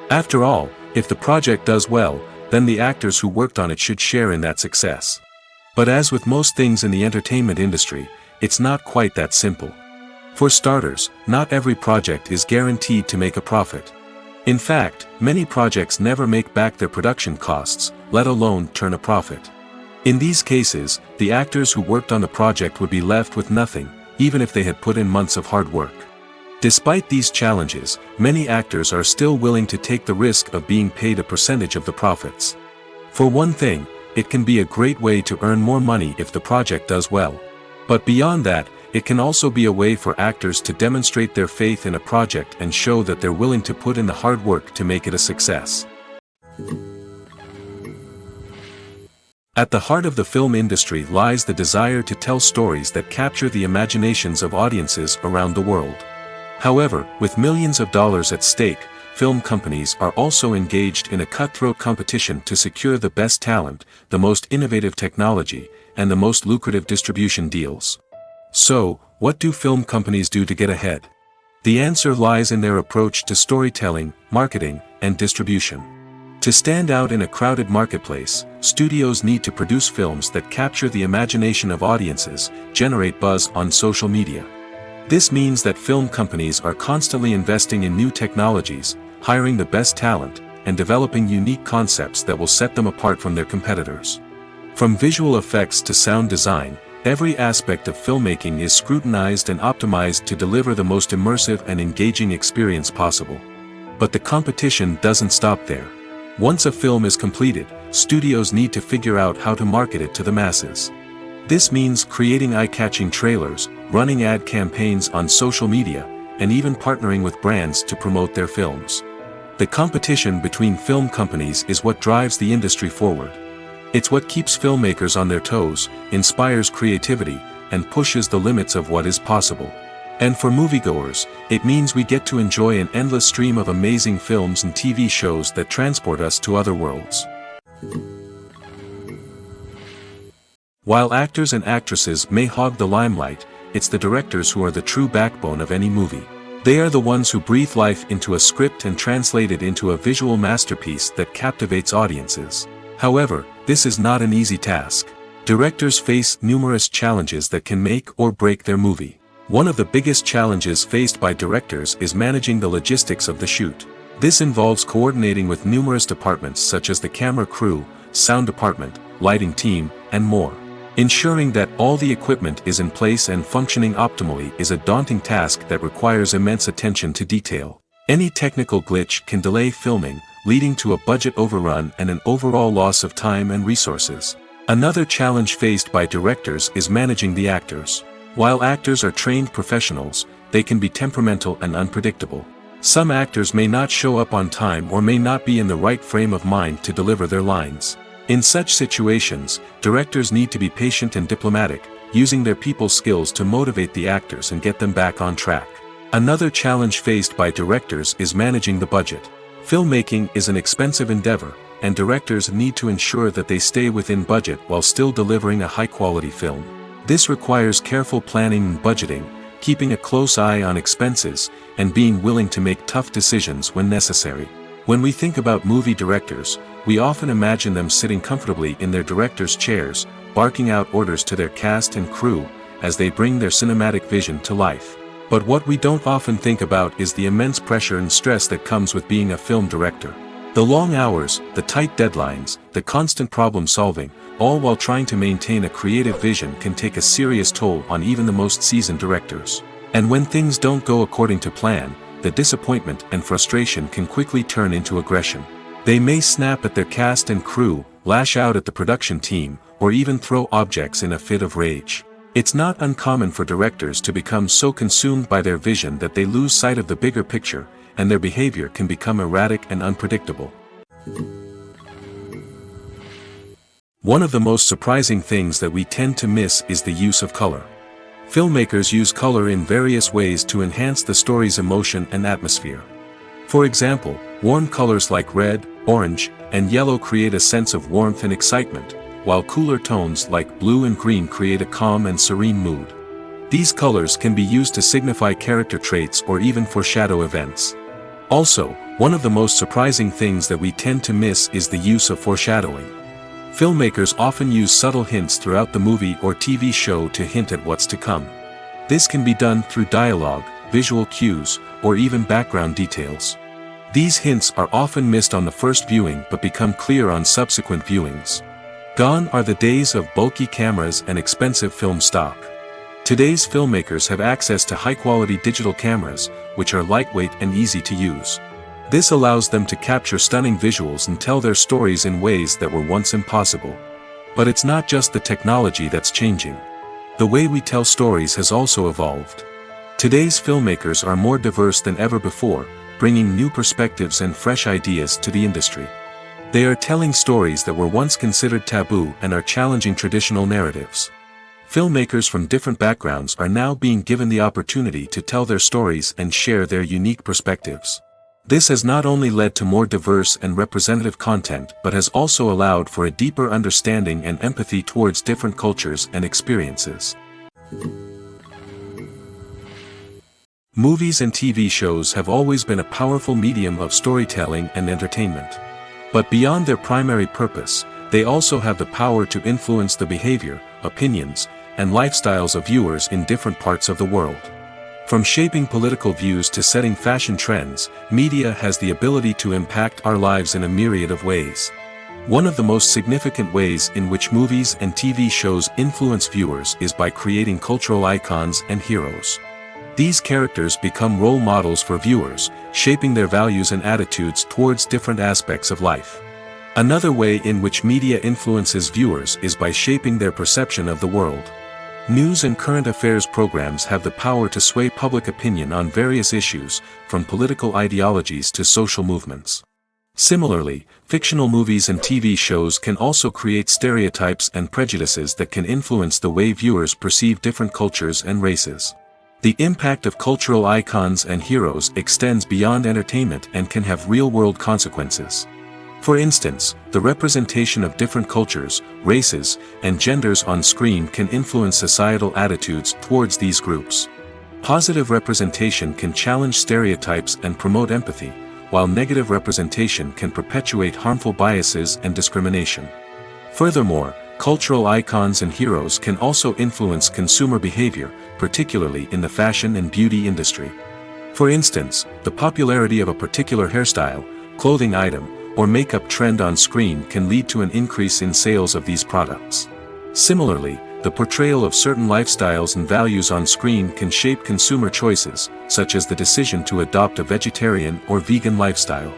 After all, if the project does well, then the actors who worked on it should share in that success. But as with most things in the entertainment industry, it's not quite that simple. For starters, not every project is guaranteed to make a profit. In fact, many projects never make back their production costs, let alone turn a profit. In these cases, the actors who worked on the project would be left with nothing, even if they had put in months of hard work. Despite these challenges, many actors are still willing to take the risk of being paid a percentage of the profits. For one thing, it can be a great way to earn more money if the project does well. But beyond that, it can also be a way for actors to demonstrate their faith in a project and show that they're willing to put in the hard work to make it a success. At the heart of the film industry lies the desire to tell stories that capture the imaginations of audiences around the world. However, with millions of dollars at stake, film companies are also engaged in a cutthroat competition to secure the best talent, the most innovative technology, and the most lucrative distribution deals. So, what do film companies do to get ahead? The answer lies in their approach to storytelling, marketing, and distribution. To stand out in a crowded marketplace, studios need to produce films that capture the imagination of audiences, generate buzz on social media. This means that film companies are constantly investing in new technologies, hiring the best talent, and developing unique concepts that will set them apart from their competitors. From visual effects to sound design, every aspect of filmmaking is scrutinized and optimized to deliver the most immersive and engaging experience possible. But the competition doesn't stop there. Once a film is completed, studios need to figure out how to market it to the masses. This means creating eye-catching trailers, running ad campaigns on social media, and even partnering with brands to promote their films. The competition between film companies is what drives the industry forward. It's what keeps filmmakers on their toes, inspires creativity, and pushes the limits of what is possible. And for moviegoers, it means we get to enjoy an endless stream of amazing films and TV shows that transport us to other worlds. While actors and actresses may hog the limelight, it's the directors who are the true backbone of any movie. They are the ones who breathe life into a script and translate it into a visual masterpiece that captivates audiences. However, this is not an easy task. Directors face numerous challenges that can make or break their movie. One of the biggest challenges faced by directors is managing the logistics of the shoot. This involves coordinating with numerous departments such as the camera crew, sound department, lighting team, and more. Ensuring that all the equipment is in place and functioning optimally is a daunting task that requires immense attention to detail. Any technical glitch can delay filming, leading to a budget overrun and an overall loss of time and resources. Another challenge faced by directors is managing the actors. While actors are trained professionals, they can be temperamental and unpredictable. Some actors may not show up on time or may not be in the right frame of mind to deliver their lines. In such situations, directors need to be patient and diplomatic, using their people skills to motivate the actors and get them back on track. Another challenge faced by directors is managing the budget. Filmmaking is an expensive endeavor, and directors need to ensure that they stay within budget while still delivering a high-quality film. This requires careful planning and budgeting, keeping a close eye on expenses, and being willing to make tough decisions when necessary. When we think about movie directors, we often imagine them sitting comfortably in their director's chairs, barking out orders to their cast and crew, as they bring their cinematic vision to life. But what we don't often think about is the immense pressure and stress that comes with being a film director. The long hours, the tight deadlines, the constant problem solving, all while trying to maintain a creative vision can take a serious toll on even the most seasoned directors. And when things don't go according to plan, the disappointment and frustration can quickly turn into aggression. They may snap at their cast and crew, lash out at the production team, or even throw objects in a fit of rage. It's not uncommon for directors to become so consumed by their vision that they lose sight of the bigger picture, and their behavior can become erratic and unpredictable. One of the most surprising things that we tend to miss is the use of color. Filmmakers use color in various ways to enhance the story's emotion and atmosphere. For example, warm colors like red, orange, and yellow create a sense of warmth and excitement, while cooler tones like blue and green create a calm and serene mood. These colors can be used to signify character traits or even foreshadow events. Also, one of the most surprising things that we tend to miss is the use of foreshadowing. Filmmakers often use subtle hints throughout the movie or TV show to hint at what's to come. This can be done through dialogue, visual cues, or even background details. These hints are often missed on the first viewing but become clear on subsequent viewings. Gone are the days of bulky cameras and expensive film stock. Today's filmmakers have access to high-quality digital cameras, which are lightweight and easy to use. This allows them to capture stunning visuals and tell their stories in ways that were once impossible. But it's not just the technology that's changing. The way we tell stories has also evolved. Today's filmmakers are more diverse than ever before, bringing new perspectives and fresh ideas to the industry. They are telling stories that were once considered taboo and are challenging traditional narratives. Filmmakers from different backgrounds are now being given the opportunity to tell their stories and share their unique perspectives. This has not only led to more diverse and representative content but has also allowed for a deeper understanding and empathy towards different cultures and experiences. Movies and TV shows have always been a powerful medium of storytelling and entertainment. But beyond their primary purpose, they also have the power to influence the behavior, opinions, and lifestyles of viewers in different parts of the world. From shaping political views to setting fashion trends, media has the ability to impact our lives in a myriad of ways. One of the most significant ways in which movies and TV shows influence viewers is by creating cultural icons and heroes. These characters become role models for viewers, shaping their values and attitudes towards different aspects of life. Another way in which media influences viewers is by shaping their perception of the world. News and current affairs programs have the power to sway public opinion on various issues, from political ideologies to social movements. Similarly, fictional movies and TV shows can also create stereotypes and prejudices that can influence the way viewers perceive different cultures and races. The impact of cultural icons and heroes extends beyond entertainment and can have real-world consequences. For instance, the representation of different cultures, races, and genders on screen can influence societal attitudes towards these groups. Positive representation can challenge stereotypes and promote empathy, while negative representation can perpetuate harmful biases and discrimination. Furthermore, cultural icons and heroes can also influence consumer behavior, particularly in the fashion and beauty industry. For instance, the popularity of a particular hairstyle, clothing item, or makeup trend on screen can lead to an increase in sales of these products. Similarly, the portrayal of certain lifestyles and values on screen can shape consumer choices, such as the decision to adopt a vegetarian or vegan lifestyle.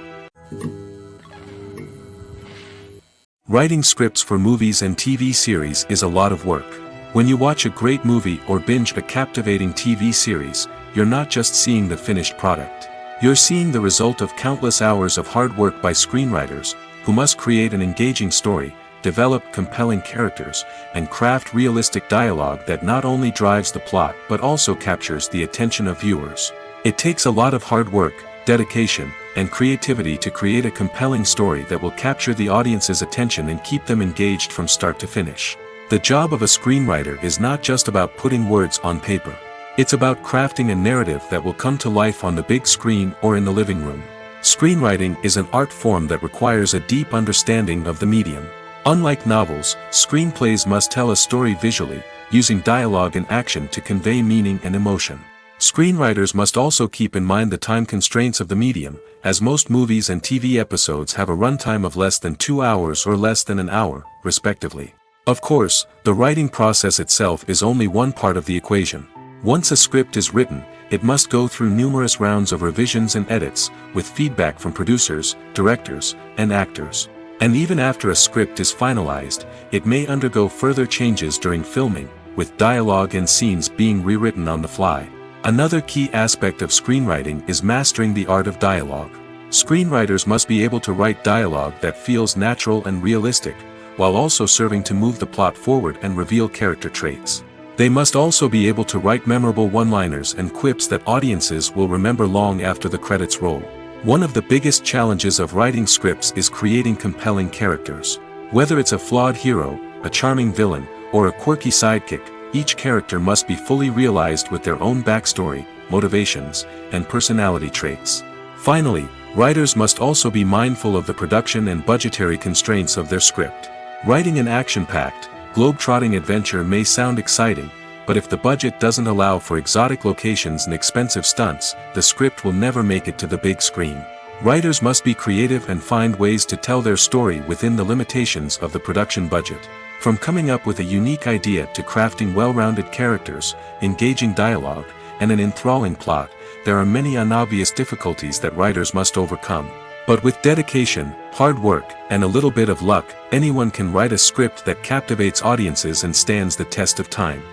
Writing scripts for movies and TV series is a lot of work. When you watch a great movie or binge a captivating TV series, you're not just seeing the finished product. You're seeing the result of countless hours of hard work by screenwriters, who must create an engaging story, develop compelling characters, and craft realistic dialogue that not only drives the plot but also captures the attention of viewers. It takes a lot of hard work, dedication, and creativity to create a compelling story that will capture the audience's attention and keep them engaged from start to finish. The job of a screenwriter is not just about putting words on paper. It's about crafting a narrative that will come to life on the big screen or in the living room. Screenwriting is an art form that requires a deep understanding of the medium. Unlike novels, screenplays must tell a story visually, using dialogue and action to convey meaning and emotion. Screenwriters must also keep in mind the time constraints of the medium, as most movies and TV episodes have a runtime of less than 2 hours or less than an hour, respectively. Of course, the writing process itself is only one part of the equation. Once a script is written, it must go through numerous rounds of revisions and edits, with feedback from producers, directors, and actors. And even after a script is finalized, it may undergo further changes during filming, with dialogue and scenes being rewritten on the fly. Another key aspect of screenwriting is mastering the art of dialogue. Screenwriters must be able to write dialogue that feels natural and realistic, while also serving to move the plot forward and reveal character traits. They must also be able to write memorable one-liners and quips that audiences will remember long after the credits roll. One of the biggest challenges of writing scripts is creating compelling characters. Whether it's a flawed hero, a charming villain, or a quirky sidekick, each character must be fully realized with their own backstory, motivations, and personality traits. Finally, writers must also be mindful of the production and budgetary constraints of their script. Writing an action-packed, globe-trotting adventure may sound exciting, but if the budget doesn't allow for exotic locations and expensive stunts, the script will never make it to the big screen. Writers must be creative and find ways to tell their story within the limitations of the production budget. From coming up with a unique idea to crafting well-rounded characters, engaging dialogue, and an enthralling plot, there are many unobvious difficulties that writers must overcome. But with dedication, hard work, and a little bit of luck, anyone can write a script that captivates audiences and stands the test of time.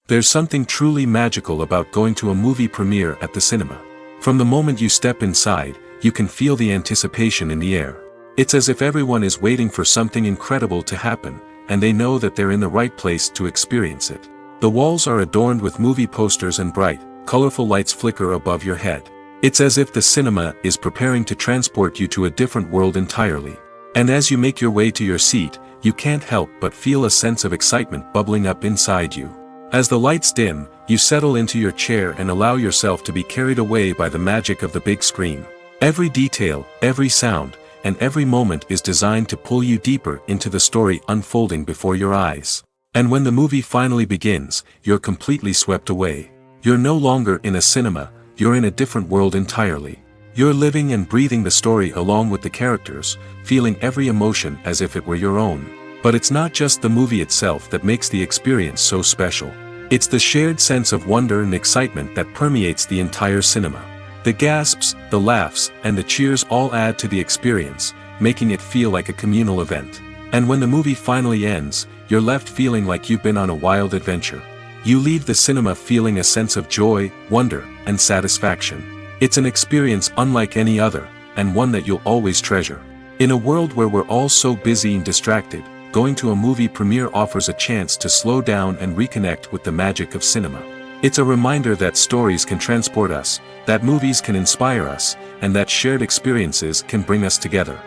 There's something truly magical about going to a movie premiere at the cinema. From the moment you step inside, you can feel the anticipation in the air. It's as if everyone is waiting for something incredible to happen, and they know that they're in the right place to experience it. The walls are adorned with movie posters and bright, colorful lights flicker above your head. It's as if the cinema is preparing to transport you to a different world entirely. And as you make your way to your seat, you can't help but feel a sense of excitement bubbling up inside you. As the lights dim, you settle into your chair and allow yourself to be carried away by the magic of the big screen. Every detail, every sound, and every moment is designed to pull you deeper into the story unfolding before your eyes. And when the movie finally begins, you're completely swept away. You're no longer in a cinema, you're in a different world entirely. You're living and breathing the story along with the characters, feeling every emotion as if it were your own. But it's not just the movie itself that makes the experience so special. It's the shared sense of wonder and excitement that permeates the entire cinema. The gasps, the laughs, and the cheers all add to the experience, making it feel like a communal event. And when the movie finally ends, you're left feeling like you've been on a wild adventure. You leave the cinema feeling a sense of joy, wonder, and satisfaction. It's an experience unlike any other, and one that you'll always treasure. In a world where we're all so busy and distracted, going to a movie premiere offers a chance to slow down and reconnect with the magic of cinema. It's a reminder that stories can transport us, that movies can inspire us, and that shared experiences can bring us together.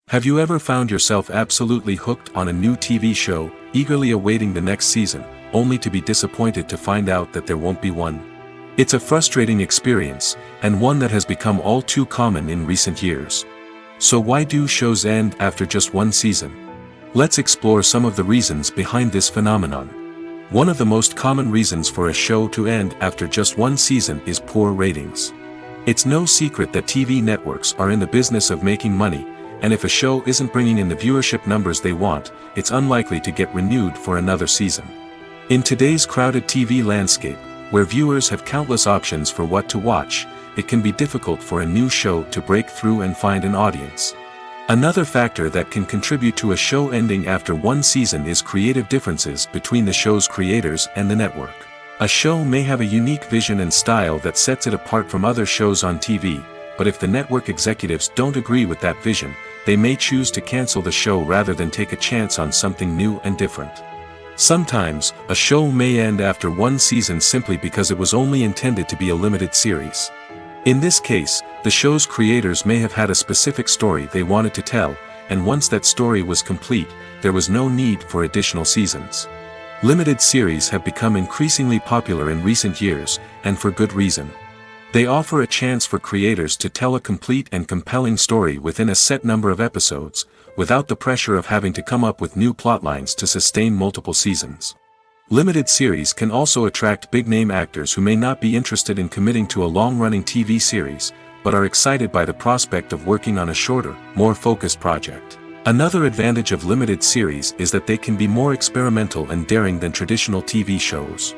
Have you ever found yourself absolutely hooked on a new TV show, eagerly awaiting the next season, only to be disappointed to find out that there won't be one? It's a frustrating experience, and one that has become all too common in recent years. So why do shows end after just one season? Let's explore some of the reasons behind this phenomenon. One of the most common reasons for a show to end after just one season is poor ratings. It's no secret that TV networks are in the business of making money, and if a show isn't bringing in the viewership numbers they want, it's unlikely to get renewed for another season. In today's crowded TV landscape, where viewers have countless options for what to watch, it can be difficult for a new show to break through and find an audience. Another factor that can contribute to a show ending after one season is creative differences between the show's creators and the network. A show may have a unique vision and style that sets it apart from other shows on TV, but if the network executives don't agree with that vision, they may choose to cancel the show rather than take a chance on something new and different. Sometimes, a show may end after one season simply because it was only intended to be a limited series. In this case, the show's creators may have had a specific story they wanted to tell, and once that story was complete, there was no need for additional seasons. Limited series have become increasingly popular in recent years, and for good reason. They offer a chance for creators to tell a complete and compelling story within a set number of episodes, without the pressure of having to come up with new plotlines to sustain multiple seasons. Limited series can also attract big-name actors who may not be interested in committing to a long-running TV series, but are excited by the prospect of working on a shorter, more focused project. Another advantage of limited series is that they can be more experimental and daring than traditional TV shows.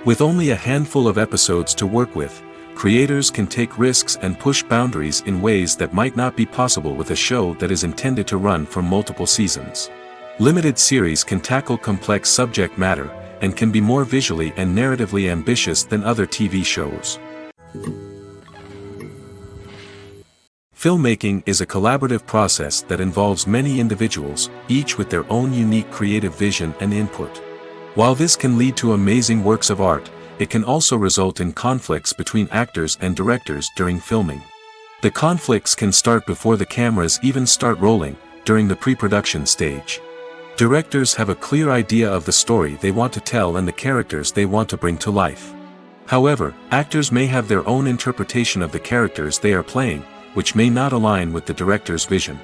With only a handful of episodes to work with, creators can take risks and push boundaries in ways that might not be possible with a show that is intended to run for multiple seasons. Limited series can tackle complex subject matter, and can be more visually and narratively ambitious than other TV shows. Filmmaking is a collaborative process that involves many individuals, each with their own unique creative vision and input. While this can lead to amazing works of art, it can also result in conflicts between actors and directors during filming. The conflicts can start before the cameras even start rolling, during the pre-production stage. Directors have a clear idea of the story they want to tell and the characters they want to bring to life. However, actors may have their own interpretation of the characters they are playing, which may not align with the director's vision.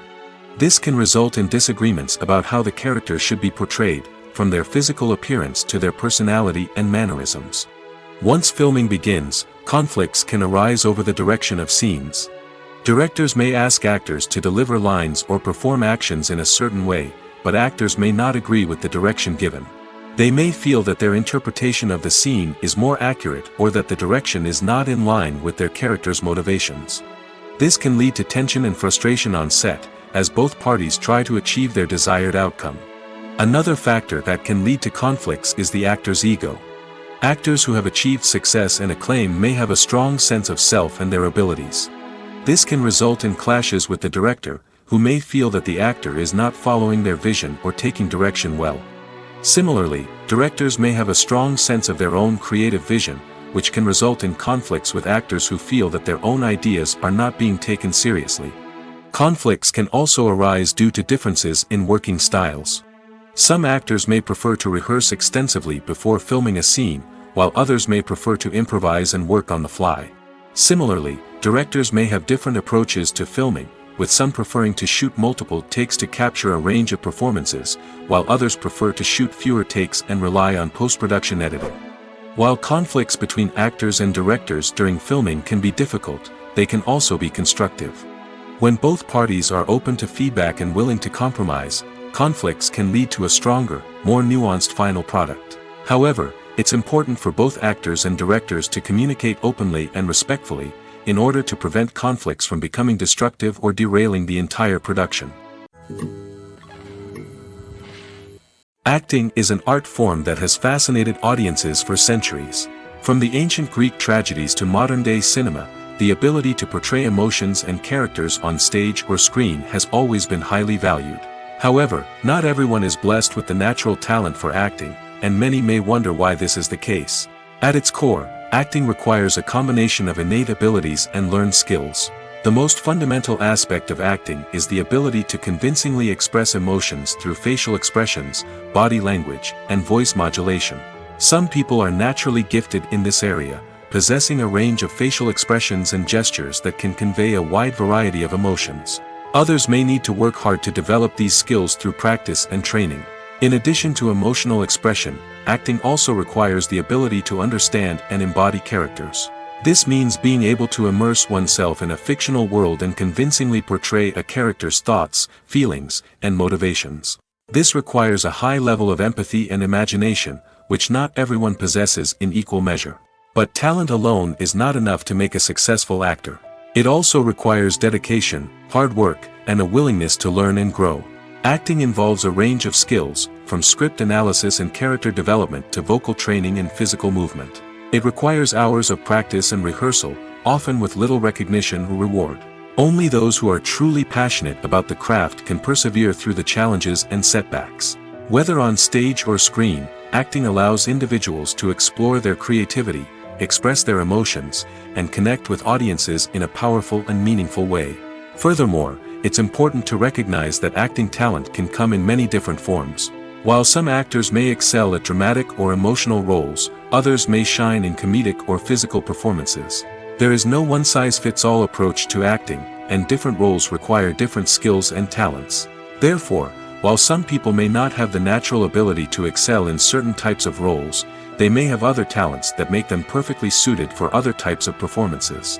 This can result in disagreements about how the character should be portrayed, from their physical appearance to their personality and mannerisms. Once filming begins, conflicts can arise over the direction of scenes. Directors may ask actors to deliver lines or perform actions in a certain way, but actors may not agree with the direction given. They may feel that their interpretation of the scene is more accurate or that the direction is not in line with their character's motivations. This can lead to tension and frustration on set, as both parties try to achieve their desired outcome. Another factor that can lead to conflicts is the actor's ego. Actors who have achieved success and acclaim may have a strong sense of self and their abilities. This can result in clashes with the director, who may feel that the actor is not following their vision or taking direction well. Similarly, directors may have a strong sense of their own creative vision, which can result in conflicts with actors who feel that their own ideas are not being taken seriously. Conflicts can also arise due to differences in working styles. Some actors may prefer to rehearse extensively before filming a scene, while others may prefer to improvise and work on the fly. Similarly, directors may have different approaches to filming, with some preferring to shoot multiple takes to capture a range of performances, while others prefer to shoot fewer takes and rely on post-production editing. While conflicts between actors and directors during filming can be difficult, they can also be constructive. When both parties are open to feedback and willing to compromise, conflicts can lead to a stronger, more nuanced final product. However, it's important for both actors and directors to communicate openly and respectfully, in order to prevent conflicts from becoming destructive or derailing the entire production. Acting is an art form that has fascinated audiences for centuries. From the ancient Greek tragedies to modern-day cinema, the ability to portray emotions and characters on stage or screen has always been highly valued. However, not everyone is blessed with the natural talent for acting, and many may wonder why this is the case. At its core, acting requires a combination of innate abilities and learned skills. The most fundamental aspect of acting is the ability to convincingly express emotions through facial expressions, body language, and voice modulation. Some people are naturally gifted in this area, possessing a range of facial expressions and gestures that can convey a wide variety of emotions. Others may need to work hard to develop these skills through practice and training. In addition to emotional expression, acting also requires the ability to understand and embody characters. This means being able to immerse oneself in a fictional world and convincingly portray a character's thoughts, feelings, and motivations. This requires a high level of empathy and imagination, which not everyone possesses in equal measure. But talent alone is not enough to make a successful actor. It also requires dedication, hard work, and a willingness to learn and grow. Acting involves a range of skills, from script analysis and character development to vocal training and physical movement. It requires hours of practice and rehearsal, often with little recognition or reward. Only those who are truly passionate about the craft can persevere through the challenges and setbacks. Whether on stage or screen, acting allows individuals to explore their creativity, express their emotions, and connect with audiences in a powerful and meaningful way. Furthermore, it's important to recognize that acting talent can come in many different forms. While some actors may excel at dramatic or emotional roles, others may shine in comedic or physical performances. There is no one-size-fits-all approach to acting, and different roles require different skills and talents. Therefore, while some people may not have the natural ability to excel in certain types of roles, they may have other talents that make them perfectly suited for other types of performances.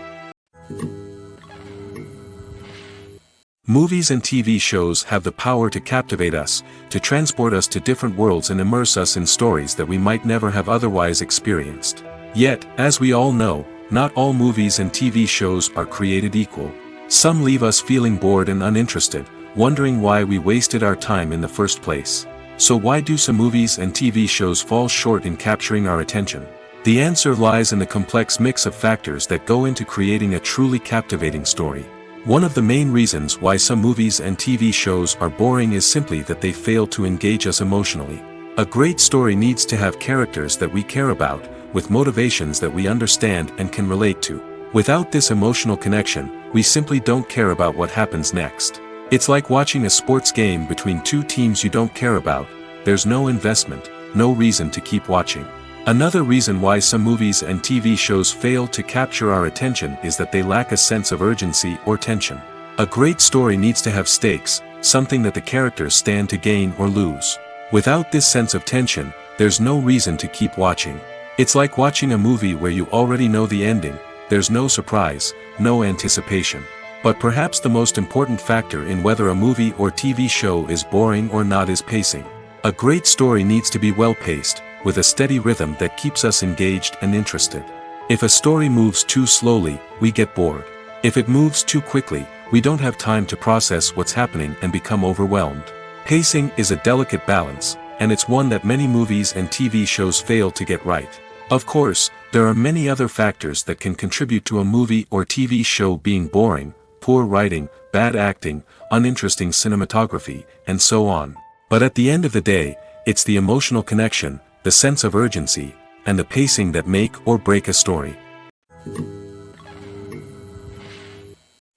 Movies and TV shows have the power to captivate us, to transport us to different worlds and immerse us in stories that we might never have otherwise experienced. Yet, as we all know, not all movies and TV shows are created equal. Some leave us feeling bored and uninterested, wondering why we wasted our time in the first place. So why do some movies and TV shows fall short in capturing our attention? The answer lies in the complex mix of factors that go into creating a truly captivating story. One of the main reasons why some movies and TV shows are boring is simply that they fail to engage us emotionally. A great story needs to have characters that we care about, with motivations that we understand and can relate to. Without this emotional connection, we simply don't care about what happens next. It's like watching a sports game between two teams you don't care about. There's no investment, no reason to keep watching. Another reason why some movies and TV shows fail to capture our attention is that they lack a sense of urgency or tension. A great story needs to have stakes, something that the characters stand to gain or lose. Without this sense of tension, there's no reason to keep watching. It's like watching a movie where you already know the ending, there's no surprise, no anticipation. But perhaps the most important factor in whether a movie or TV show is boring or not is pacing. A great story needs to be well-paced, with a steady rhythm that keeps us engaged and interested. If a story moves too slowly, we get bored. If it moves too quickly, we don't have time to process what's happening and become overwhelmed. Pacing is a delicate balance, and it's one that many movies and TV shows fail to get right. Of course, there are many other factors that can contribute to a movie or TV show being boring: poor writing, bad acting, uninteresting cinematography, and so on. But at the end of the day, it's the emotional connection, the sense of urgency, and the pacing that make or break a story.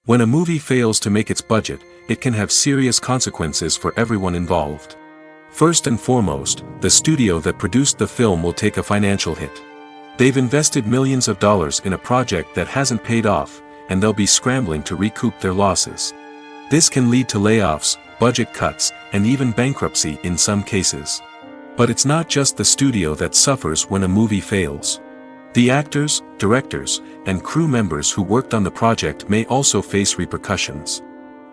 When a movie fails to make its budget, it can have serious consequences for everyone involved. First and foremost, the studio that produced the film will take a financial hit. They've invested millions of dollars in a project that hasn't paid off, and they'll be scrambling to recoup their losses. This can lead to layoffs, budget cuts, and even bankruptcy in some cases. But it's not just the studio that suffers when a movie fails. The actors, directors, and crew members who worked on the project may also face repercussions.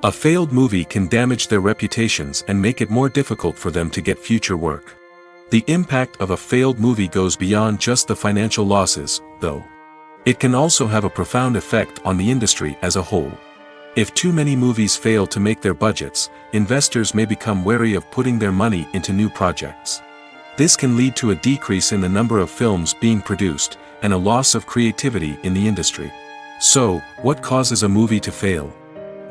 A failed movie can damage their reputations and make it more difficult for them to get future work. The impact of a failed movie goes beyond just the financial losses, though. It can also have a profound effect on the industry as a whole. If too many movies fail to make their budgets, investors may become wary of putting their money into new projects. This can lead to a decrease in the number of films being produced, and a loss of creativity in the industry. So, what causes a movie to fail?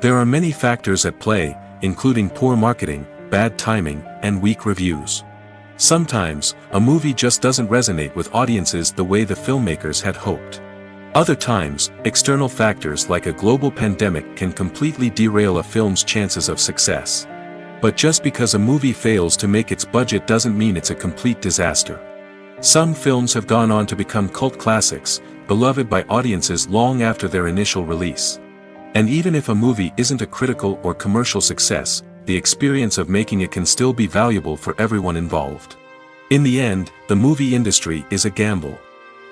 There are many factors at play, including poor marketing, bad timing, and weak reviews. Sometimes, a movie just doesn't resonate with audiences the way the filmmakers had hoped. Other times, external factors like a global pandemic can completely derail a film's chances of success. But just because a movie fails to make its budget doesn't mean it's a complete disaster. Some films have gone on to become cult classics, beloved by audiences long after their initial release. And even if a movie isn't a critical or commercial success, the experience of making it can still be valuable for everyone involved. In the end, the movie industry is a gamble.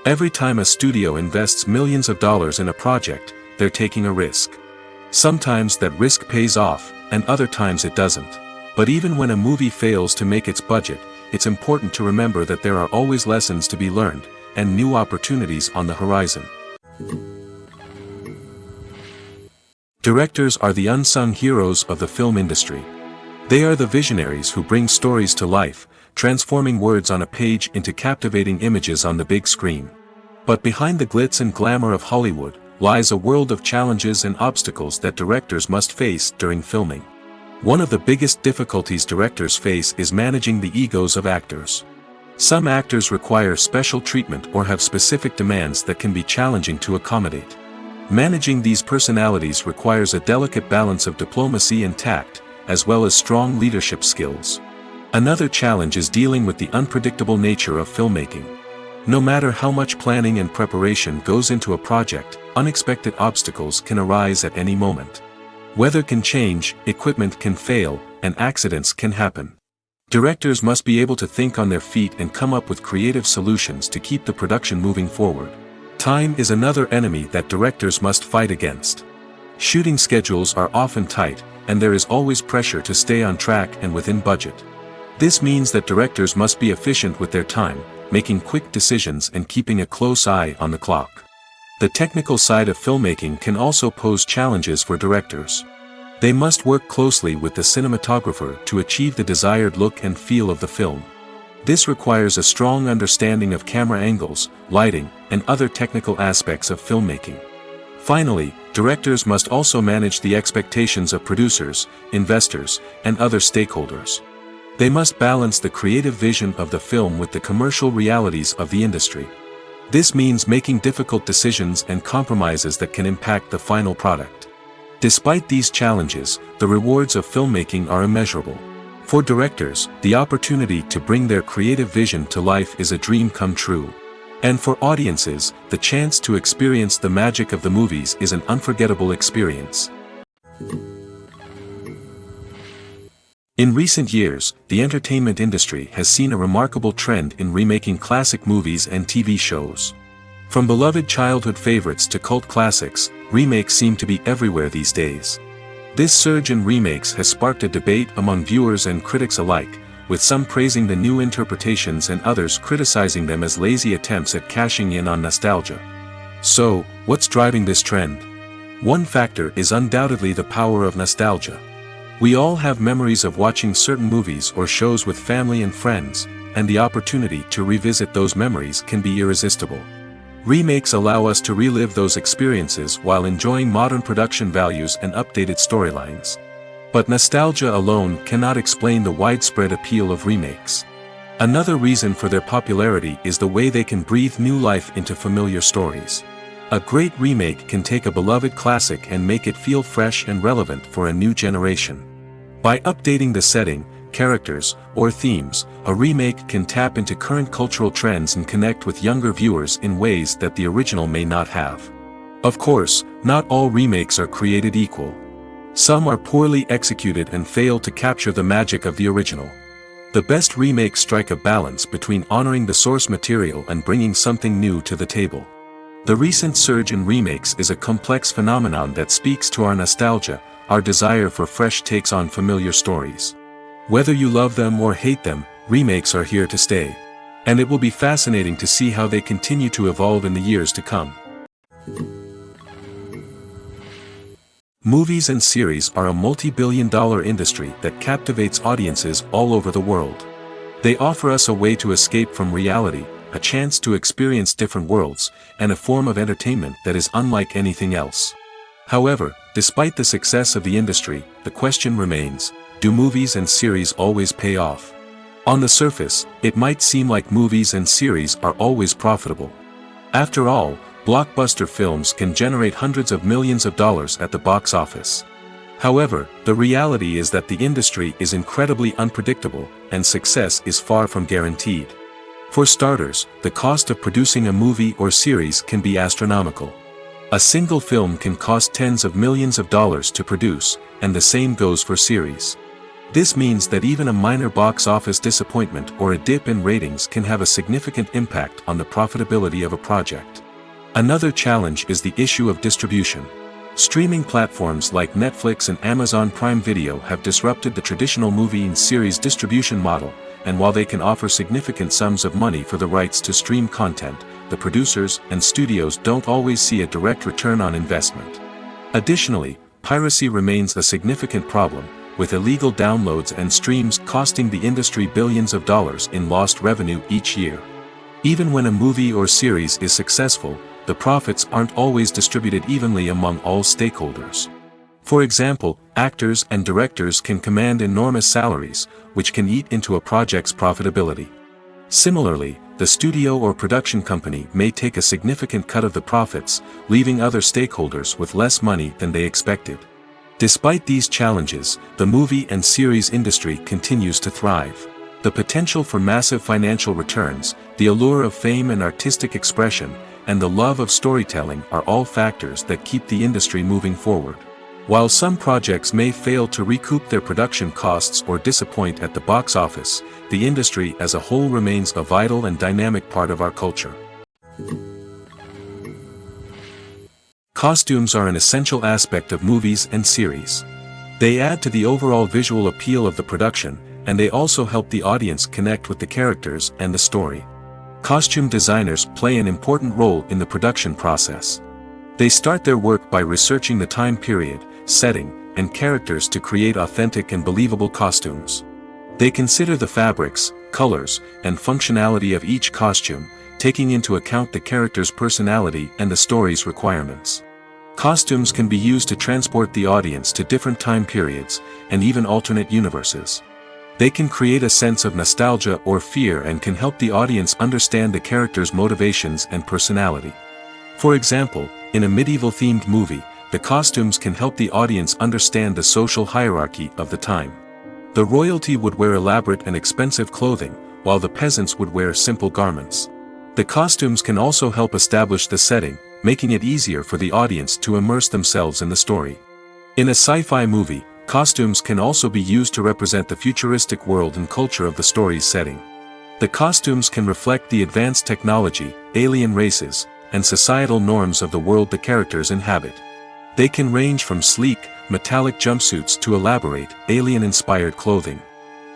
Every time a studio invests millions of dollars in a project, they're taking a risk. Sometimes that risk pays off, and other times it doesn't. But even when a movie fails to make its budget, it's important to remember that there are always lessons to be learned, and new opportunities on the horizon. Directors are the unsung heroes of the film industry. They are the visionaries who bring stories to life, transforming words on a page into captivating images on the big screen. But behind the glitz and glamour of Hollywood, lies a world of challenges and obstacles that directors must face during filming. One of the biggest difficulties directors face is managing the egos of actors. Some actors require special treatment or have specific demands that can be challenging to accommodate. Managing these personalities requires a delicate balance of diplomacy and tact, as well as strong leadership skills. Another challenge is dealing with the unpredictable nature of filmmaking. No matter how much planning and preparation goes into a project, unexpected obstacles can arise at any moment. Weather can change, equipment can fail, and accidents can happen. Directors must be able to think on their feet and come up with creative solutions to keep the production moving forward. Time is another enemy that directors must fight against. Shooting schedules are often tight, and there is always pressure to stay on track and within budget. This means that directors must be efficient with their time, making quick decisions and keeping a close eye on the clock. The technical side of filmmaking can also pose challenges for directors. They must work closely with the cinematographer to achieve the desired look and feel of the film. This requires a strong understanding of camera angles, lighting, and other technical aspects of filmmaking. Finally, directors must also manage the expectations of producers, investors, and other stakeholders. They must balance the creative vision of the film with the commercial realities of the industry. This means making difficult decisions and compromises that can impact the final product. Despite these challenges, the rewards of filmmaking are immeasurable. For directors, the opportunity to bring their creative vision to life is a dream come true. And for audiences, the chance to experience the magic of the movies is an unforgettable experience. In recent years, the entertainment industry has seen a remarkable trend in remaking classic movies and TV shows. From beloved childhood favorites to cult classics, remakes seem to be everywhere these days. This surge in remakes has sparked a debate among viewers and critics alike, with some praising the new interpretations and others criticizing them as lazy attempts at cashing in on nostalgia. So, what's driving this trend? One factor is undoubtedly the power of nostalgia. We all have memories of watching certain movies or shows with family and friends, and the opportunity to revisit those memories can be irresistible. Remakes allow us to relive those experiences while enjoying modern production values and updated storylines. But nostalgia alone cannot explain the widespread appeal of remakes. Another reason for their popularity is the way they can breathe new life into familiar stories. A great remake can take a beloved classic and make it feel fresh and relevant for a new generation. By updating the setting, characters, or themes, a remake can tap into current cultural trends and connect with younger viewers in ways that the original may not have. Of course, not all remakes are created equal. Some are poorly executed and fail to capture the magic of the original. The best remakes strike a balance between honoring the source material and bringing something new to the table. The recent surge in remakes is a complex phenomenon that speaks to our nostalgia, our desire for fresh takes on familiar stories. Whether you love them or hate them, remakes are here to stay. And it will be fascinating to see how they continue to evolve in the years to come. Movies and series are a multi-billion-dollar industry that captivates audiences all over the world. They offer us a way to escape from reality, a chance to experience different worlds, and a form of entertainment that is unlike anything else. However, despite the success of the industry, the question remains, do movies and series always pay off? On the surface, it might seem like movies and series are always profitable. After all, blockbuster films can generate hundreds of millions of dollars at the box office. However, the reality is that the industry is incredibly unpredictable, and success is far from guaranteed. For starters, the cost of producing a movie or series can be astronomical. A single film can cost tens of millions of dollars to produce, and the same goes for series. This means that even a minor box office disappointment or a dip in ratings can have a significant impact on the profitability of a project. Another challenge is the issue of distribution. Streaming platforms like Netflix and Amazon Prime Video have disrupted the traditional movie and series distribution model, and while they can offer significant sums of money for the rights to stream content, the producers and studios don't always see a direct return on investment. Additionally, piracy remains a significant problem, with illegal downloads and streams costing the industry billions of dollars in lost revenue each year. Even when a movie or series is successful, the profits aren't always distributed evenly among all stakeholders. For example, actors and directors can command enormous salaries, which can eat into a project's profitability. Similarly, the studio or production company may take a significant cut of the profits, leaving other stakeholders with less money than they expected. Despite these challenges, the movie and series industry continues to thrive. The potential for massive financial returns, the allure of fame and artistic expression, and the love of storytelling are all factors that keep the industry moving forward. While some projects may fail to recoup their production costs or disappoint at the box office, the industry as a whole remains a vital and dynamic part of our culture. Costumes are an essential aspect of movies and series. They add to the overall visual appeal of the production, and they also help the audience connect with the characters and the story. Costume designers play an important role in the production process. They start their work by researching the time period, setting, and characters to create authentic and believable costumes. They consider the fabrics, colors, and functionality of each costume, taking into account the character's personality and the story's requirements. Costumes can be used to transport the audience to different time periods, and even alternate universes. They can create a sense of nostalgia or fear and can help the audience understand the character's motivations and personality. For example, in a medieval-themed movie, the costumes can help the audience understand the social hierarchy of the time. The royalty would wear elaborate and expensive clothing, while the peasants would wear simple garments. The costumes can also help establish the setting, making it easier for the audience to immerse themselves in the story. In a sci-fi movie, costumes can also be used to represent the futuristic world and culture of the story's setting. The costumes can reflect the advanced technology, alien races, and societal norms of the world the characters inhabit. They can range from sleek, metallic jumpsuits to elaborate, alien-inspired clothing.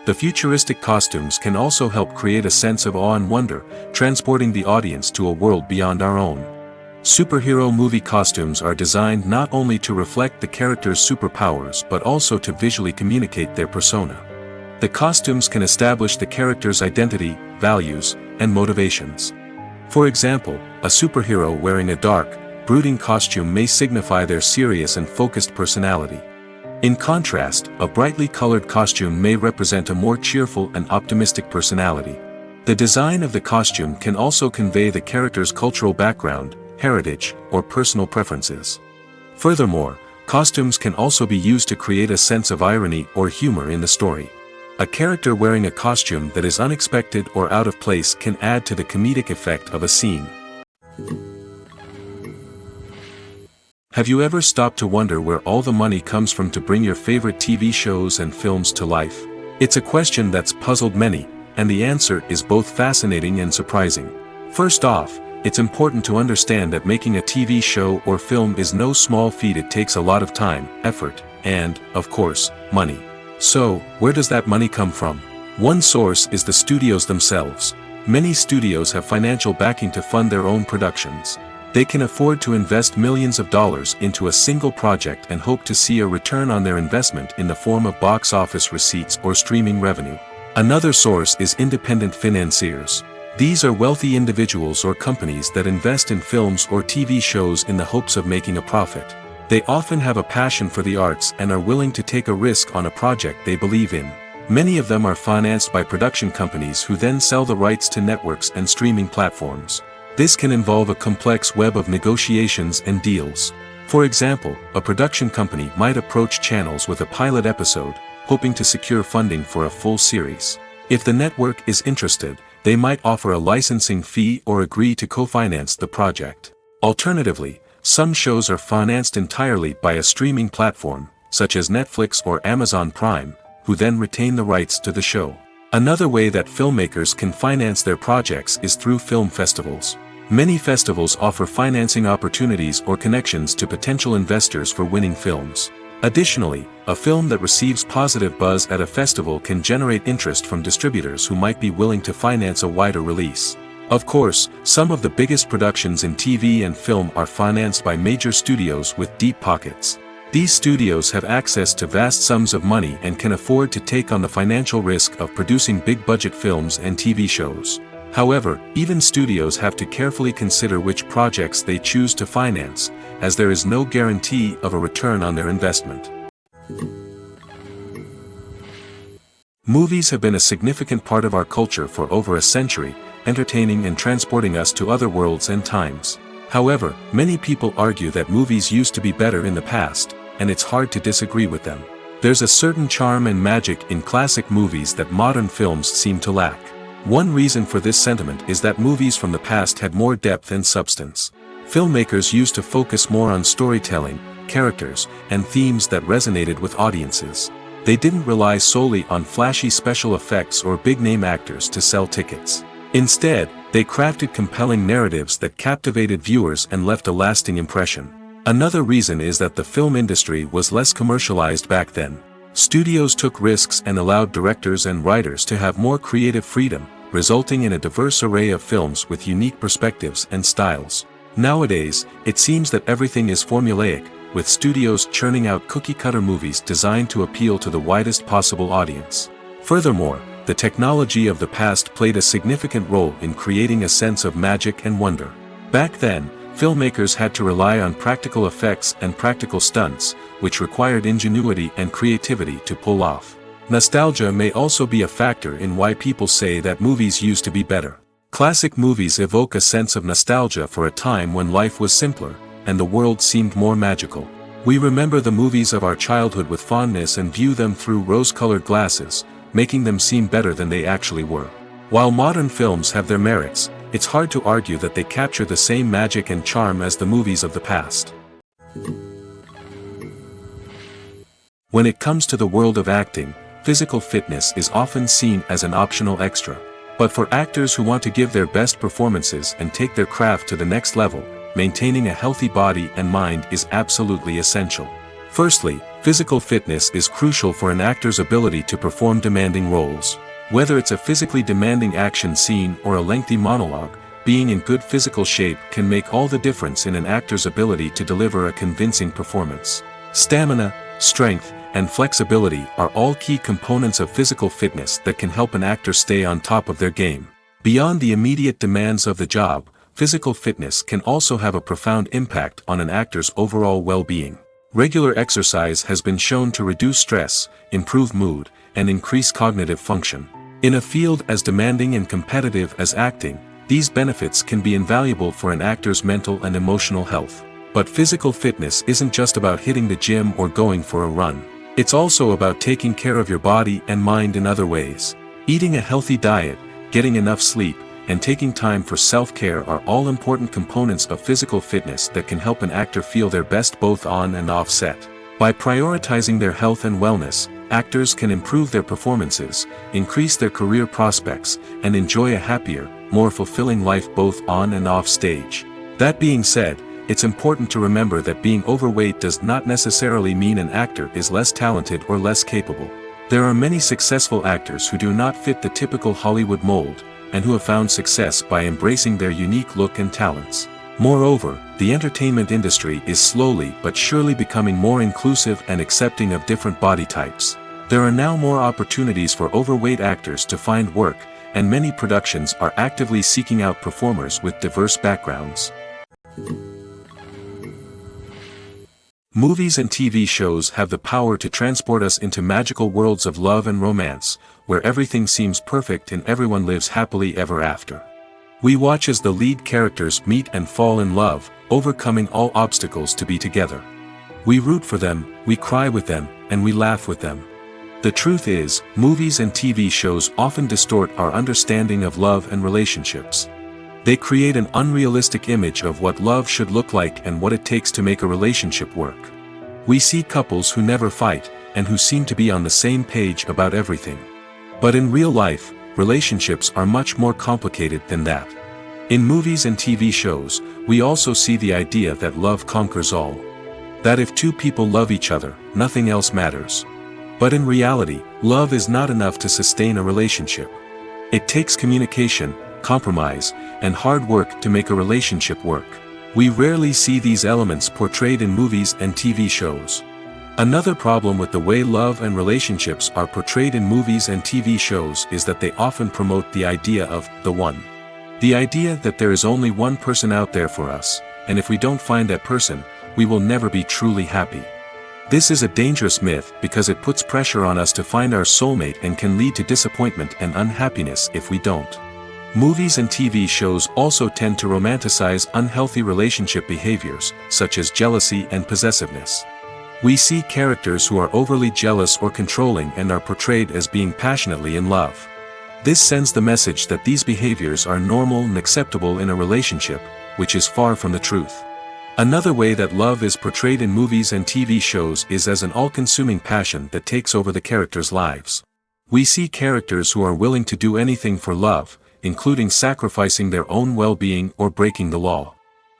The futuristic costumes can also help create a sense of awe and wonder, transporting the audience to a world beyond our own. Superhero movie costumes are designed not only to reflect the character's superpowers but also to visually communicate their persona. The costumes can establish the character's identity, values, and motivations. For example, a superhero wearing a dark, brooding costume may signify their serious and focused personality. In contrast, a brightly colored costume may represent a more cheerful and optimistic personality. The design of the costume can also convey the character's cultural background, heritage, or personal preferences. Furthermore, costumes can also be used to create a sense of irony or humor in the story. A character wearing a costume that is unexpected or out of place can add to the comedic effect of a scene. Have you ever stopped to wonder where all the money comes from to bring your favorite TV shows and films to life? It's a question that's puzzled many, and the answer is both fascinating and surprising. First off, it's important to understand that making a TV show or film is no small feat. It takes a lot of time, effort, and, of course, money. So, where does that money come from? One source is the studios themselves. Many studios have financial backing to fund their own productions. They can afford to invest millions of dollars into a single project and hope to see a return on their investment in the form of box office receipts or streaming revenue. Another source is independent financiers. These are wealthy individuals or companies that invest in films or TV shows in the hopes of making a profit. They often have a passion for the arts and are willing to take a risk on a project they believe in. Many of them are financed by production companies who then sell the rights to networks and streaming platforms. This can involve a complex web of negotiations and deals. For example, a production company might approach channels with a pilot episode, hoping to secure funding for a full series. If the network is interested, they might offer a licensing fee or agree to co-finance the project. Alternatively, some shows are financed entirely by a streaming platform, such as Netflix or Amazon Prime, who then retain the rights to the show. Another way that filmmakers can finance their projects is through film festivals. Many festivals offer financing opportunities or connections to potential investors for winning films. Additionally, a film that receives positive buzz at a festival can generate interest from distributors who might be willing to finance a wider release. Of course, some of the biggest productions in TV and film are financed by major studios with deep pockets. These studios have access to vast sums of money and can afford to take on the financial risk of producing big-budget films and TV shows. However, even studios have to carefully consider which projects they choose to finance, as there is no guarantee of a return on their investment. Movies have been a significant part of our culture for over a century, entertaining and transporting us to other worlds and times. However, many people argue that movies used to be better in the past, and it's hard to disagree with them. There's a certain charm and magic in classic movies that modern films seem to lack. One reason for this sentiment is that movies from the past had more depth and substance. Filmmakers used to focus more on storytelling, characters, and themes that resonated with audiences. They didn't rely solely on flashy special effects or big-name actors to sell tickets. Instead, they crafted compelling narratives that captivated viewers and left a lasting impression. Another reason is that the film industry was less commercialized back then. Studios took risks and allowed directors and writers to have more creative freedom, resulting in a diverse array of films with unique perspectives and styles. Nowadays, it seems that everything is formulaic, with studios churning out cookie-cutter movies designed to appeal to the widest possible audience. Furthermore, the technology of the past played a significant role in creating a sense of magic and wonder. Back then, filmmakers had to rely on practical effects and practical stunts, which required ingenuity and creativity to pull off. Nostalgia may also be a factor in why people say that movies used to be better. Classic movies evoke a sense of nostalgia for a time when life was simpler, and the world seemed more magical. We remember the movies of our childhood with fondness and view them through rose-colored glasses, making them seem better than they actually were. While modern films have their merits, it's hard to argue that they capture the same magic and charm as the movies of the past. When it comes to the world of acting, physical fitness is often seen as an optional extra. But for actors who want to give their best performances and take their craft to the next level, maintaining a healthy body and mind is absolutely essential. Firstly, physical fitness is crucial for an actor's ability to perform demanding roles. Whether it's a physically demanding action scene or a lengthy monologue, being in good physical shape can make all the difference in an actor's ability to deliver a convincing performance. Stamina, strength, and flexibility are all key components of physical fitness that can help an actor stay on top of their game. Beyond the immediate demands of the job, physical fitness can also have a profound impact on an actor's overall well-being. Regular exercise has been shown to reduce stress, improve mood, and increase cognitive function. In a field as demanding and competitive as acting, these benefits can be invaluable for an actor's mental and emotional health. But physical fitness isn't just about hitting the gym or going for a run. It's also about taking care of your body and mind in other ways. Eating a healthy diet, getting enough sleep, and taking time for self-care are all important components of physical fitness that can help an actor feel their best both on and off set. By prioritizing their health and wellness, actors can improve their performances, increase their career prospects, and enjoy a happier, more fulfilling life both on and off stage. That being said, it's important to remember that being overweight does not necessarily mean an actor is less talented or less capable. There are many successful actors who do not fit the typical Hollywood mold, and who have found success by embracing their unique look and talents. Moreover, the entertainment industry is slowly but surely becoming more inclusive and accepting of different body types. There are now more opportunities for overweight actors to find work, and many productions are actively seeking out performers with diverse backgrounds. Movies and TV shows have the power to transport us into magical worlds of love and romance, where everything seems perfect and everyone lives happily ever after. We watch as the lead characters meet and fall in love, overcoming all obstacles to be together. We root for them, we cry with them, and we laugh with them. The truth is, movies and TV shows often distort our understanding of love and relationships. They create an unrealistic image of what love should look like and what it takes to make a relationship work. We see couples who never fight, and who seem to be on the same page about everything. But in real life, relationships are much more complicated than that. In movies and TV shows, we also see the idea that love conquers all. That if two people love each other, nothing else matters. But in reality, love is not enough to sustain a relationship. It takes communication, compromise, and hard work to make a relationship work. We rarely see these elements portrayed in movies and TV shows. Another problem with the way love and relationships are portrayed in movies and TV shows is that they often promote the idea of the one. The idea that there is only one person out there for us, and if we don't find that person, we will never be truly happy. This is a dangerous myth because it puts pressure on us to find our soulmate and can lead to disappointment and unhappiness if we don't. Movies and TV shows also tend to romanticize unhealthy relationship behaviors, such as jealousy and possessiveness. We see characters who are overly jealous or controlling and are portrayed as being passionately in love. This sends the message that these behaviors are normal and acceptable in a relationship, which is far from the truth. Another way that love is portrayed in movies and TV shows is as an all-consuming passion that takes over the characters' lives. We see characters who are willing to do anything for love, including sacrificing their own well-being or breaking the law.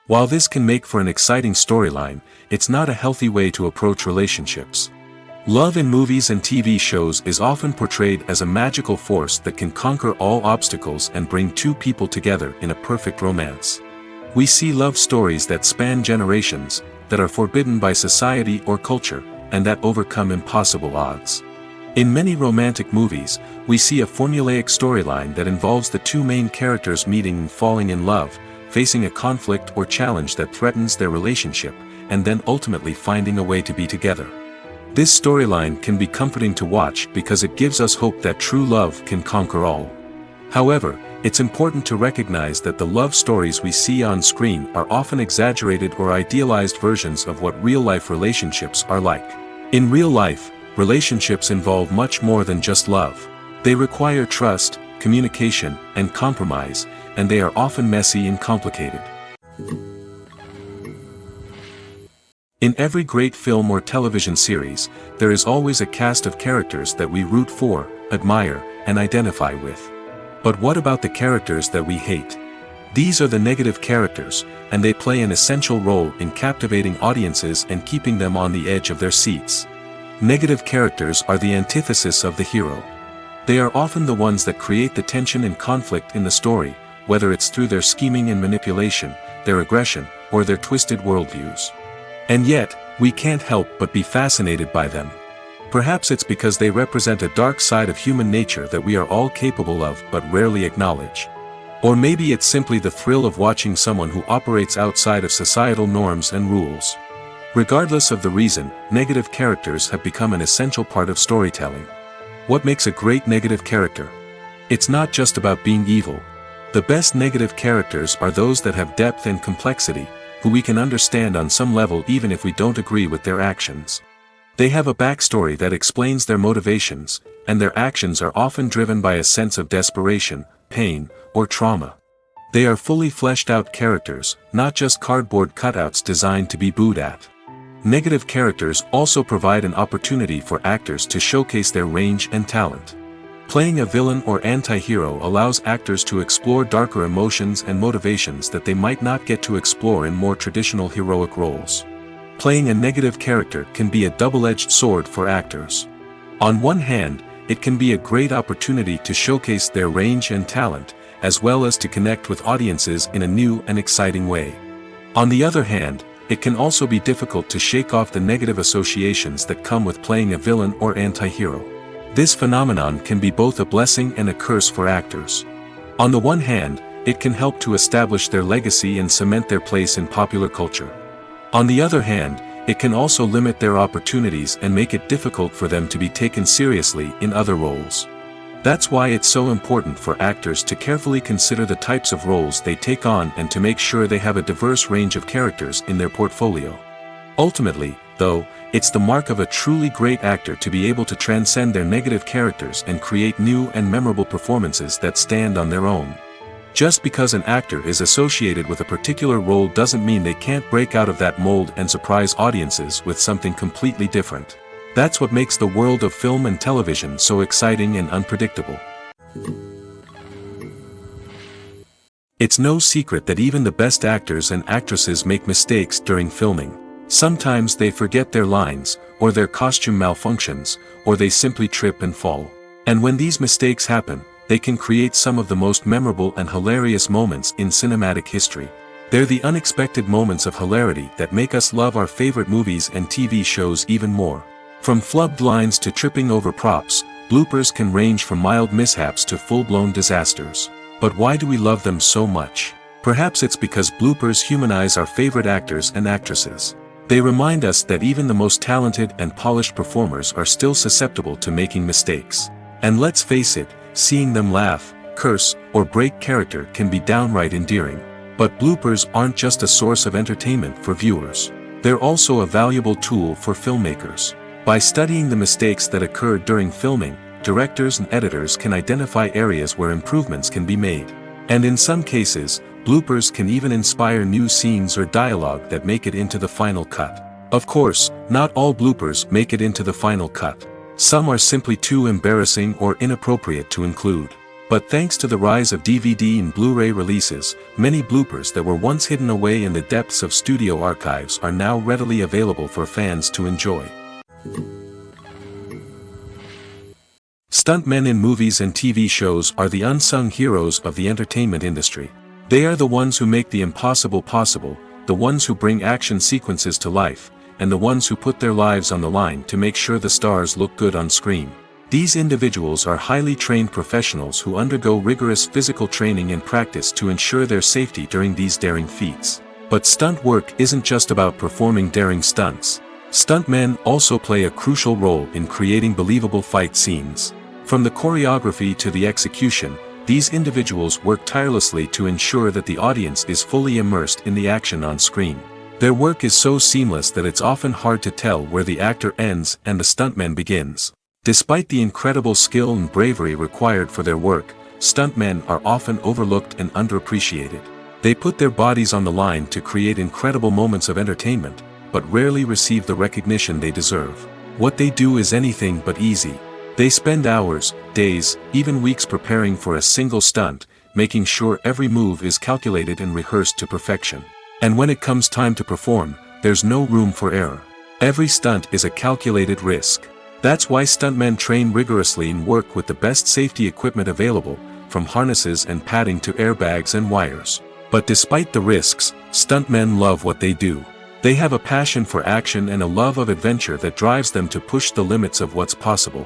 While this can make for an exciting storyline, it's not a healthy way to approach relationships. Love in movies and TV shows is often portrayed as a magical force that can conquer all obstacles and bring two people together in a perfect romance. We see love stories that span generations, that are forbidden by society or culture, and that overcome impossible odds. In many romantic movies, we see a formulaic storyline that involves the two main characters meeting and falling in love, facing a conflict or challenge that threatens their relationship, and then ultimately finding a way to be together. This storyline can be comforting to watch because it gives us hope that true love can conquer all. However, It's important to recognize that the love stories we see on screen are often exaggerated or idealized versions of what real-life relationships are like. In real life, relationships involve much more than just love. They require trust, communication, and compromise, and they are often messy and complicated. In every great film or television series, there is always a cast of characters that we root for, admire, and identify with. But what about the characters that we hate? These are the negative characters, and they play an essential role in captivating audiences and keeping them on the edge of their seats. Negative characters are the antithesis of the hero. They are often the ones that create the tension and conflict in the story, whether it's through their scheming and manipulation, their aggression, or their twisted worldviews. And yet, we can't help but be fascinated by them. Perhaps it's because they represent a dark side of human nature that we are all capable of but rarely acknowledge. Or maybe it's simply the thrill of watching someone who operates outside of societal norms and rules. Regardless of the reason, negative characters have become an essential part of storytelling. What makes a great negative character? It's not just about being evil. The best negative characters are those that have depth and complexity, who we can understand on some level even if we don't agree with their actions. They have a backstory that explains their motivations, and their actions are often driven by a sense of desperation, pain, or trauma. They are fully fleshed out characters, not just cardboard cutouts designed to be booed at. Negative characters also provide an opportunity for actors to showcase their range and talent. Playing a villain or anti-hero allows actors to explore darker emotions and motivations that they might not get to explore in more traditional heroic roles. Playing a negative character can be a double-edged sword for actors. On one hand, it can be a great opportunity to showcase their range and talent, as well as to connect with audiences in a new and exciting way. On the other hand, it can also be difficult to shake off the negative associations that come with playing a villain or anti-hero. This phenomenon can be both a blessing and a curse for actors. On the one hand, it can help to establish their legacy and cement their place in popular culture. On the other hand, it can also limit their opportunities and make it difficult for them to be taken seriously in other roles. That's why it's so important for actors to carefully consider the types of roles they take on and to make sure they have a diverse range of characters in their portfolio. Ultimately, though, it's the mark of a truly great actor to be able to transcend their negative characters and create new and memorable performances that stand on their own. Just because an actor is associated with a particular role doesn't mean they can't break out of that mold and surprise audiences with something completely different. That's what makes the world of film and television so exciting and unpredictable. It's no secret that even the best actors and actresses make mistakes during filming. Sometimes they forget their lines, or their costume malfunctions, or they simply trip and fall. And when these mistakes happen, they can create some of the most memorable and hilarious moments in cinematic history. They're the unexpected moments of hilarity that make us love our favorite movies and TV shows even more. From flubbed lines to tripping over props, bloopers can range from mild mishaps to full-blown disasters. But why do we love them so much? Perhaps it's because bloopers humanize our favorite actors and actresses. They remind us that even the most talented and polished performers are still susceptible to making mistakes. And let's face it, seeing them laugh, curse, or break character can be downright endearing. But bloopers aren't just a source of entertainment for viewers. They're also a valuable tool for filmmakers. By studying the mistakes that occurred during filming, directors and editors can identify areas where improvements can be made. And in some cases, bloopers can even inspire new scenes or dialogue that make it into the final cut. Of course, not all bloopers make it into the final cut. Some are simply too embarrassing or inappropriate to include. But thanks to the rise of DVD and Blu-ray releases, many bloopers that were once hidden away in the depths of studio archives are now readily available for fans to enjoy. Stuntmen in movies and TV shows are the unsung heroes of the entertainment industry. They are the ones who make the impossible possible, the ones who bring action sequences to life, and the ones who put their lives on the line to make sure the stars look good on screen. These individuals are highly trained professionals who undergo rigorous physical training and practice to ensure their safety during these daring feats. But stunt work isn't just about performing daring stunts. Stuntmen also play a crucial role in creating believable fight scenes. From the choreography to the execution, These individuals work tirelessly to ensure that the audience is fully immersed in the action on screen. Their work is so seamless that it's often hard to tell where the actor ends and the stuntman begins. Despite the incredible skill and bravery required for their work, stuntmen are often overlooked and underappreciated. They put their bodies on the line to create incredible moments of entertainment, but rarely receive the recognition they deserve. What they do is anything but easy. They spend hours, days, even weeks preparing for a single stunt, making sure every move is calculated and rehearsed to perfection. And when it comes time to perform, there's no room for error. Every stunt is a calculated risk. That's why stuntmen train rigorously and work with the best safety equipment available, from harnesses and padding to airbags and wires. But despite the risks, stuntmen love what they do. They have a passion for action and a love of adventure that drives them to push the limits of what's possible.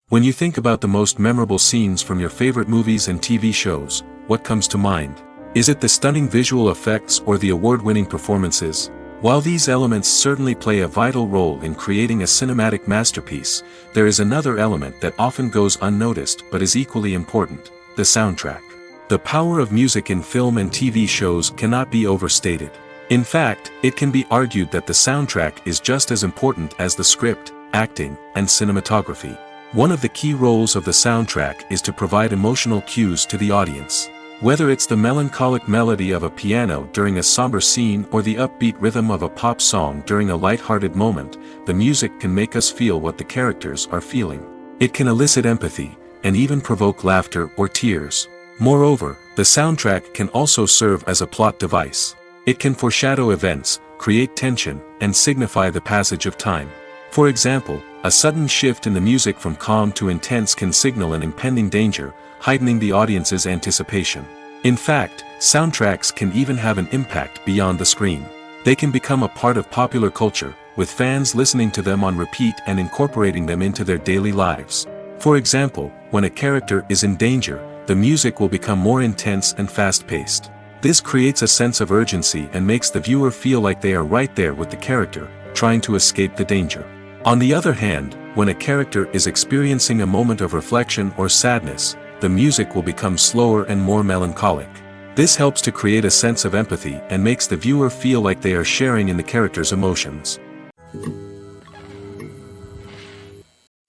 When you think about the most memorable scenes from your favorite movies and TV shows, what comes to mind? Is it the stunning visual effects or the award-winning performances? While these elements certainly play a vital role in creating a cinematic masterpiece, there is another element that often goes unnoticed but is equally important: the soundtrack. The power of music in film and TV shows cannot be overstated. In fact, it can be argued that the soundtrack is just as important as the script, acting, and cinematography. One of the key roles of the soundtrack is to provide emotional cues to the audience. Whether it's the melancholic melody of a piano during a somber scene or the upbeat rhythm of a pop song during a light-hearted moment, the music can make us feel what the characters are feeling. It can elicit empathy, and even provoke laughter or tears. Moreover, the soundtrack can also serve as a plot device. It can foreshadow events, create tension, and signify the passage of time. For example, a sudden shift in the music from calm to intense can signal an impending danger, heightening the audience's anticipation. In fact, soundtracks can even have an impact beyond the screen. They can become a part of popular culture, with fans listening to them on repeat and incorporating them into their daily lives. For example, when a character is in danger, the music will become more intense and fast-paced. This creates a sense of urgency and makes the viewer feel like they are right there with the character, trying to escape the danger. On the other hand, when a character is experiencing a moment of reflection or sadness, the music will become slower and more melancholic. This helps to create a sense of empathy and makes the viewer feel like they are sharing in the character's emotions.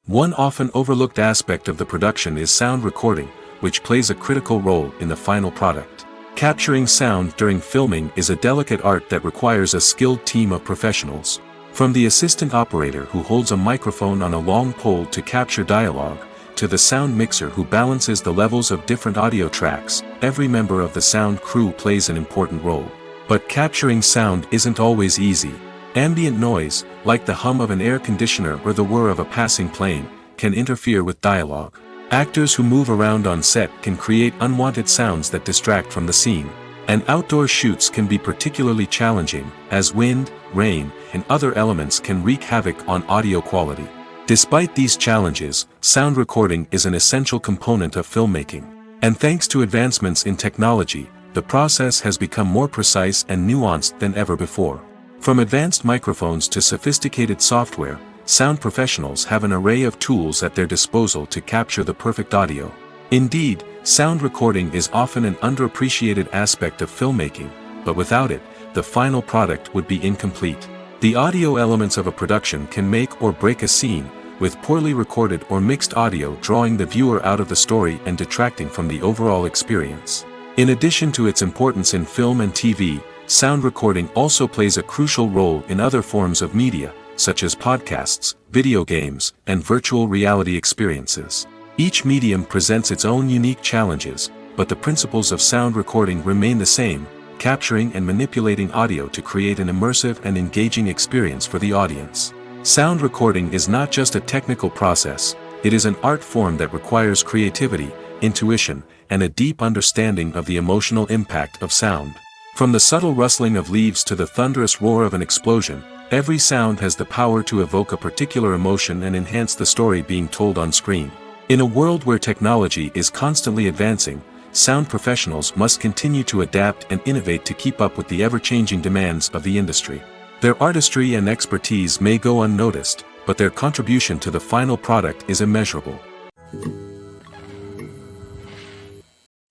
One often overlooked aspect of the production is sound recording, which plays a critical role in the final product. Capturing sound during filming is a delicate art that requires a skilled team of professionals. From the assistant operator who holds a microphone on a long pole to capture dialogue, to the sound mixer who balances the levels of different audio tracks, every member of the sound crew plays an important role. But capturing sound isn't always easy. Ambient noise, like the hum of an air conditioner or the whir of a passing plane, can interfere with dialogue. Actors who move around on set can create unwanted sounds that distract from the scene. And outdoor shoots can be particularly challenging, as wind, rain, and other elements can wreak havoc on audio quality. Despite these challenges, sound recording is an essential component of filmmaking. And thanks to advancements in technology, the process has become more precise and nuanced than ever before. From advanced microphones to sophisticated software, sound professionals have an array of tools at their disposal to capture the perfect audio. Indeed, sound recording is often an underappreciated aspect of filmmaking, but without it, the final product would be incomplete. The audio elements of a production can make or break a scene, with poorly recorded or mixed audio drawing the viewer out of the story and detracting from the overall experience. In addition to its importance in film and TV, sound recording also plays a crucial role in other forms of media, such as podcasts, video games, and virtual reality experiences. Each medium presents its own unique challenges, but the principles of sound recording remain the same: capturing and manipulating audio to create an immersive and engaging experience for the audience. Sound recording is not just a technical process, it is an art form that requires creativity, intuition, and a deep understanding of the emotional impact of sound. From the subtle rustling of leaves to the thunderous roar of an explosion, every sound has the power to evoke a particular emotion and enhance the story being told on screen. In a world where technology is constantly advancing, sound professionals must continue to adapt and innovate to keep up with the ever-changing demands of the industry. Their artistry and expertise may go unnoticed, but their contribution to the final product is immeasurable.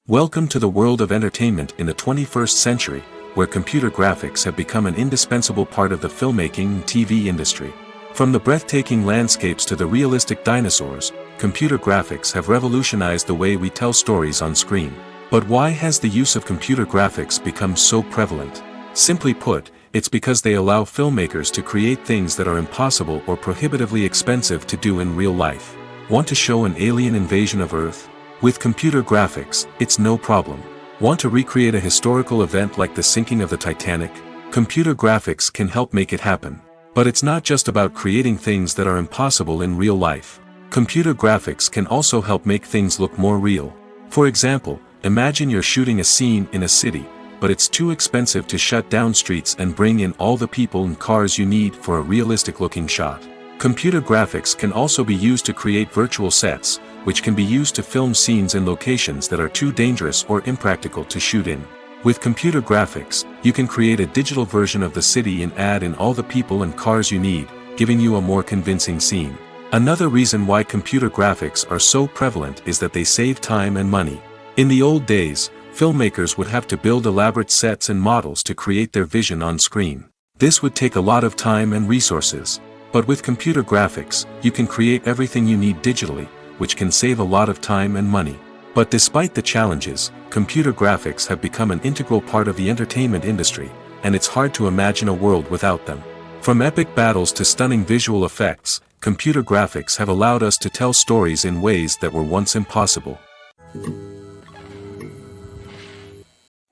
Welcome to the world of entertainment in the 21st century, where computer graphics have become an indispensable part of the filmmaking and TV industry. From the breathtaking landscapes to the realistic dinosaurs, computer graphics have revolutionized the way we tell stories on screen. But why has the use of computer graphics become so prevalent? Simply put, it's because they allow filmmakers to create things that are impossible or prohibitively expensive to do in real life. Want to show an alien invasion of Earth? With computer graphics, it's no problem. Want to recreate a historical event like the sinking of the Titanic? Computer graphics can help make it happen. But it's not just about creating things that are impossible in real life. Computer graphics can also help make things look more real. For example, imagine you're shooting a scene in a city, but it's too expensive to shut down streets and bring in all the people and cars you need for a realistic-looking shot. Computer graphics can also be used to create virtual sets, which can be used to film scenes in locations that are too dangerous or impractical to shoot in. With computer graphics, you can create a digital version of the city and add in all the people and cars you need, giving you a more convincing scene. Another reason why computer graphics are so prevalent is that they save time and money. In the old days, filmmakers would have to build elaborate sets and models to create their vision on screen. This would take a lot of time and resources. But with computer graphics, you can create everything you need digitally, which can save a lot of time and money. But despite the challenges, computer graphics have become an integral part of the entertainment industry, and it's hard to imagine a world without them. From epic battles to stunning visual effects, computer graphics have allowed us to tell stories in ways that were once impossible.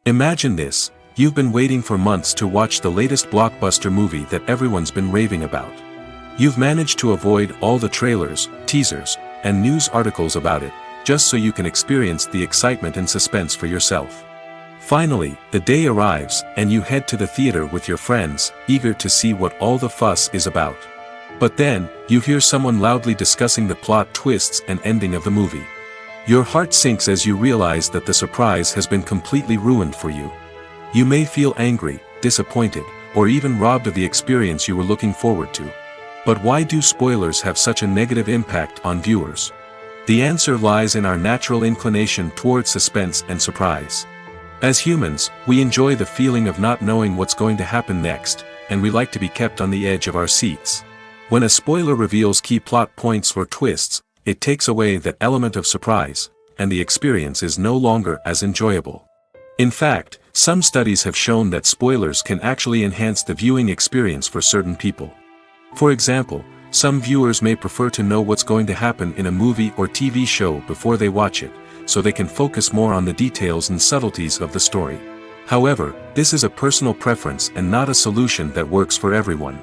Imagine this: you've been waiting for months to watch the latest blockbuster movie that everyone's been raving about. You've managed to avoid all the trailers, teasers, and news articles about it, just so you can experience the excitement and suspense for yourself. Finally, the day arrives, and you head to the theater with your friends, eager to see what all the fuss is about. But then, you hear someone loudly discussing the plot twists and ending of the movie. Your heart sinks as you realize that the surprise has been completely ruined for you. You may feel angry, disappointed, or even robbed of the experience you were looking forward to. But why do spoilers have such a negative impact on viewers? The answer lies in our natural inclination toward suspense and surprise. As humans, we enjoy the feeling of not knowing what's going to happen next, and we like to be kept on the edge of our seats. When a spoiler reveals key plot points or twists, it takes away that element of surprise, and the experience is no longer as enjoyable. In fact, some studies have shown that spoilers can actually enhance the viewing experience for certain people. For example, some viewers may prefer to know what's going to happen in a movie or TV show before they watch it, so they can focus more on the details and subtleties of the story. However, this is a personal preference and not a solution that works for everyone.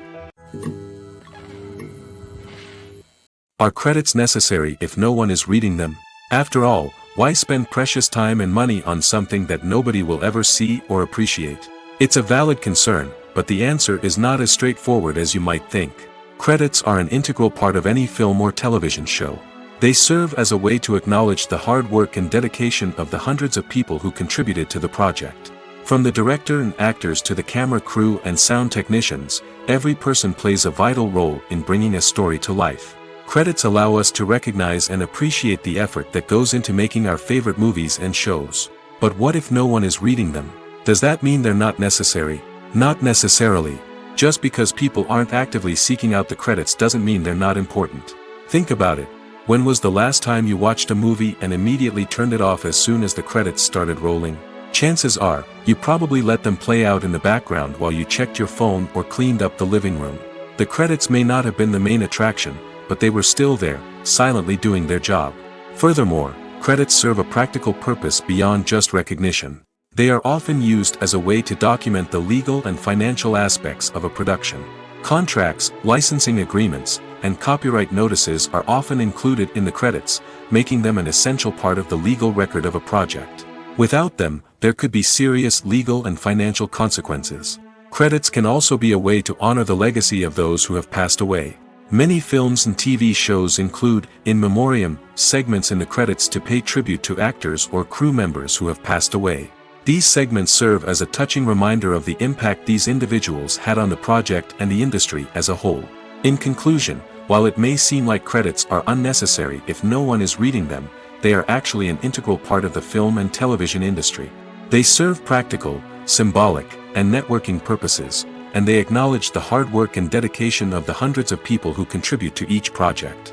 Are credits necessary if no one is reading them? After all, why spend precious time and money on something that nobody will ever see or appreciate? It's a valid concern, but the answer is not as straightforward as you might think. Credits are an integral part of any film or television show. They serve as a way to acknowledge the hard work and dedication of the hundreds of people who contributed to the project. From the director and actors to the camera crew and sound technicians, every person plays a vital role in bringing a story to life. Credits allow us to recognize and appreciate the effort that goes into making our favorite movies and shows. But what if no one is reading them? Does that mean they're not necessary? Not necessarily. Just because people aren't actively seeking out the credits doesn't mean they're not important. Think about it. When was the last time you watched a movie and immediately turned it off as soon as the credits started rolling? Chances are, you probably let them play out in the background while you checked your phone or cleaned up the living room. The credits may not have been the main attraction, but they were still there, silently doing their job. Furthermore, credits serve a practical purpose beyond just recognition. They are often used as a way to document the legal and financial aspects of a production. Contracts, licensing agreements, and copyright notices are often included in the credits, making them an essential part of the legal record of a project. Without them, there could be serious legal and financial consequences. Credits can also be a way to honor the legacy of those who have passed away. Many films and TV shows include in memoriam segments in the credits to pay tribute to actors or crew members who have passed away. These segments serve as a touching reminder of the impact these individuals had on the project and the industry as a whole. In conclusion, While it may seem like credits are unnecessary if no one is reading them, they are actually an integral part of the film and television industry. They serve practical, symbolic, and networking purposes, and they acknowledge the hard work and dedication of the hundreds of people who contribute to each project.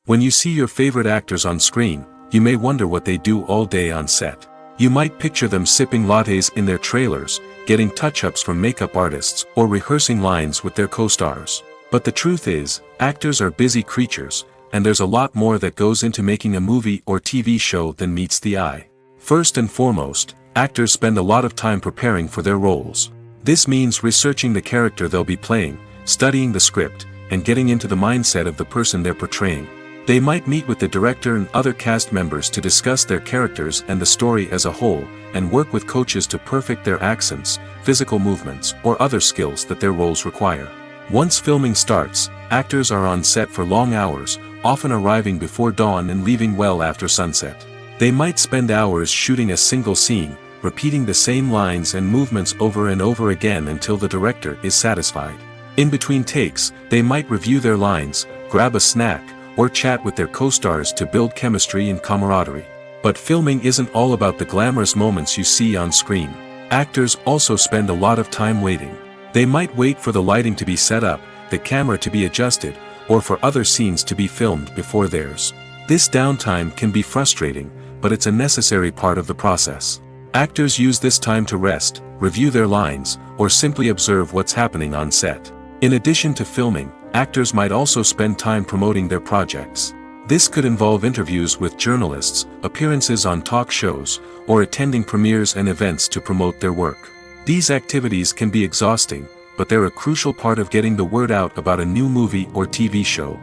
When you see your favorite actors on screen, you may wonder what they do all day on set. You might picture them sipping lattes in their trailers, getting touch-ups from makeup artists, or rehearsing lines with their co-stars. But the truth is, actors are busy creatures, and there's a lot more that goes into making a movie or TV show than meets the eye. First and foremost, actors spend a lot of time preparing for their roles. This means researching the character they'll be playing, studying the script, and getting into the mindset of the person they're portraying. They might meet with the director and other cast members to discuss their characters and the story as a whole, and work with coaches to perfect their accents, physical movements, or other skills that their roles require. Once filming starts, actors are on set for long hours, often arriving before dawn and leaving well after sunset. They might spend hours shooting a single scene, repeating the same lines and movements over and over again until the director is satisfied. In between takes, they might review their lines, grab a snack, or chat with their co-stars to build chemistry and camaraderie. But filming isn't all about the glamorous moments you see on screen. Actors also spend a lot of time waiting. They might wait for the lighting to be set up, the camera to be adjusted, or for other scenes to be filmed before theirs. This downtime can be frustrating, but it's a necessary part of the process. Actors use this time to rest, review their lines, or simply observe what's happening on set. In addition to filming, actors might also spend time promoting their projects. This could involve interviews with journalists, appearances on talk shows, or attending premieres and events to promote their work. These activities can be exhausting, but they're a crucial part of getting the word out about a new movie or TV show.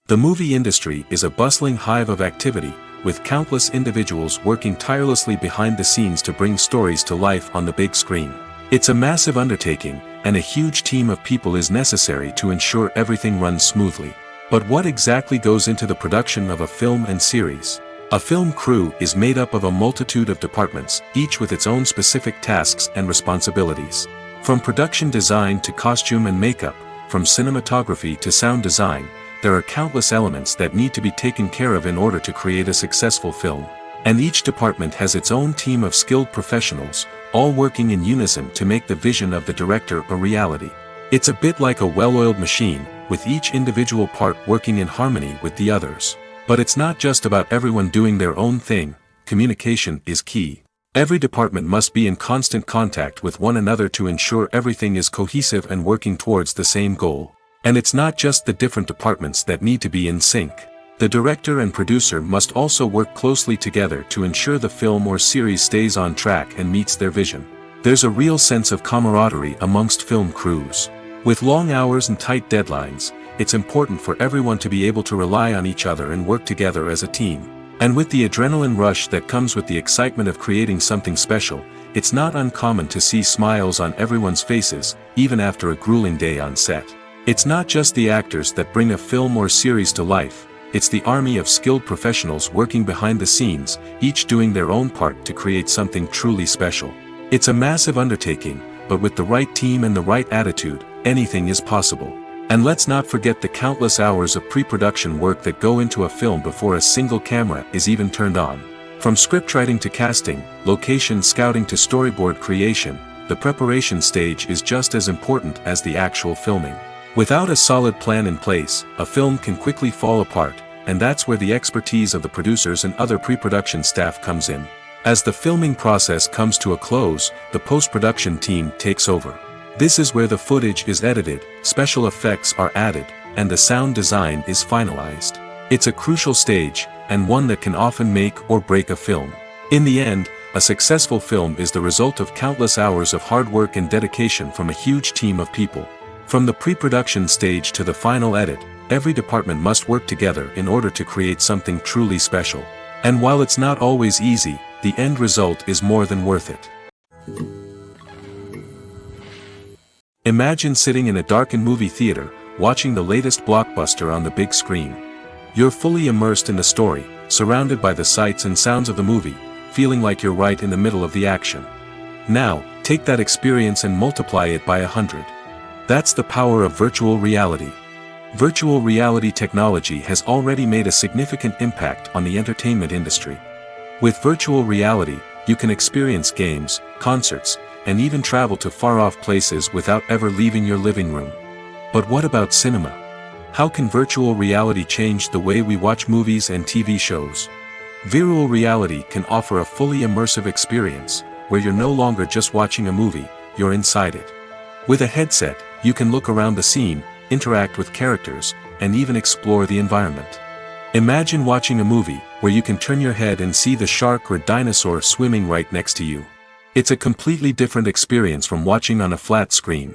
The movie industry is a bustling hive of activity, with countless individuals working tirelessly behind the scenes to bring stories to life on the big screen. It's a massive undertaking, and a huge team of people is necessary to ensure everything runs smoothly. But what exactly goes into the production of a film and series? A film crew is made up of a multitude of departments, each with its own specific tasks and responsibilities. From production design to costume and makeup, from cinematography to sound design, there are countless elements that need to be taken care of in order to create a successful film. And each department has its own team of skilled professionals, all working in unison to make the vision of the director a reality. It's a bit like a well-oiled machine, with each individual part working in harmony with the others. But it's not just about everyone doing their own thing. Communication is key. Every department must be in constant contact with one another to ensure everything is cohesive and working towards the same goal. And it's not just the different departments that need to be in sync. The director and producer must also work closely together to ensure the film or series stays on track and meets their vision. There's a real sense of camaraderie amongst film crews. With long hours and tight deadlines, it's important for everyone to be able to rely on each other and work together as a team. And with the adrenaline rush that comes with the excitement of creating something special, it's not uncommon to see smiles on everyone's faces, even after a grueling day on set. It's not just the actors that bring a film or series to life. It's the army of skilled professionals working behind the scenes, each doing their own part to create something truly special. It's a massive undertaking, but with the right team and the right attitude, anything is possible. And let's not forget the countless hours of pre-production work that go into a film before a single camera is even turned on. From scriptwriting to casting, location scouting to storyboard creation, the preparation stage is just as important as the actual filming. Without a solid plan in place, a film can quickly fall apart, and that's where the expertise of the producers and other pre-production staff comes in. As the filming process comes to a close, the post-production team takes over. This is where the footage is edited, special effects are added, and the sound design is finalized. It's a crucial stage, and one that can often make or break a film. In the end, a successful film is the result of countless hours of hard work and dedication from a huge team of people. From the pre-production stage to the final edit, every department must work together in order to create something truly special. And while it's not always easy, the end result is more than worth it. Imagine sitting in a darkened movie theater, watching the latest blockbuster on the big screen. You're fully immersed in the story, surrounded by the sights and sounds of the movie, feeling like you're right in the middle of the action. Now, Take that experience and multiply it by 100. That's the power of virtual reality. Virtual reality technology has already made a significant impact on the entertainment industry. With virtual reality, you can experience games, concerts, and even travel to far-off places without ever leaving your living room. But what about cinema? How can virtual reality change the way we watch movies and TV shows? Virtual reality can offer a fully immersive experience, where you're no longer just watching a movie, you're inside it. With a headset, you can look around the scene, interact with characters, and even explore the environment. Imagine watching a movie where you can turn your head and see the shark or dinosaur swimming right next to you. It's a completely different experience from watching on a flat screen.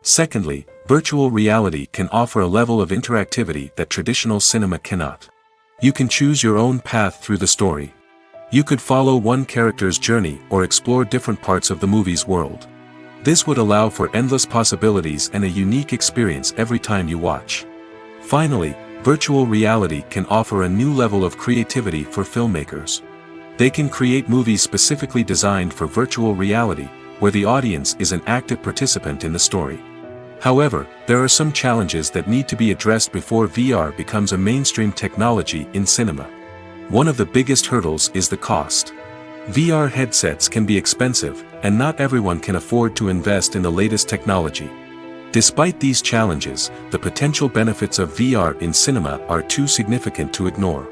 Secondly, virtual reality can offer a level of interactivity that traditional cinema cannot. You can choose your own path through the story. You could follow one character's journey or explore different parts of the movie's world. This would allow for endless possibilities and a unique experience every time you watch. Finally, virtual reality can offer a new level of creativity for filmmakers. They can create movies specifically designed for virtual reality, where the audience is an active participant in the story. However, there are some challenges that need to be addressed before VR becomes a mainstream technology in cinema. One of the biggest hurdles is the cost. VR headsets can be expensive, and not everyone can afford to invest in the latest technology. Despite these challenges, the potential benefits of VR in cinema are too significant to ignore.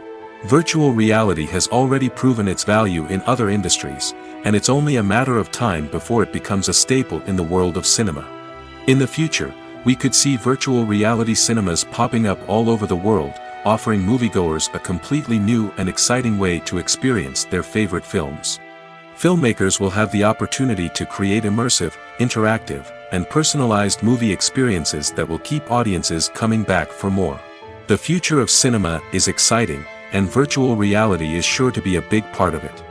Virtual reality has already proven its value in other industries, and it's only a matter of time before it becomes a staple in the world of cinema. In the future, we could see virtual reality cinemas popping up all over the world, offering moviegoers a completely new and exciting way to experience their favorite films. Filmmakers will have the opportunity to create immersive, interactive, and personalized movie experiences that will keep audiences coming back for more. The future of cinema is exciting, and virtual reality is sure to be a big part of it.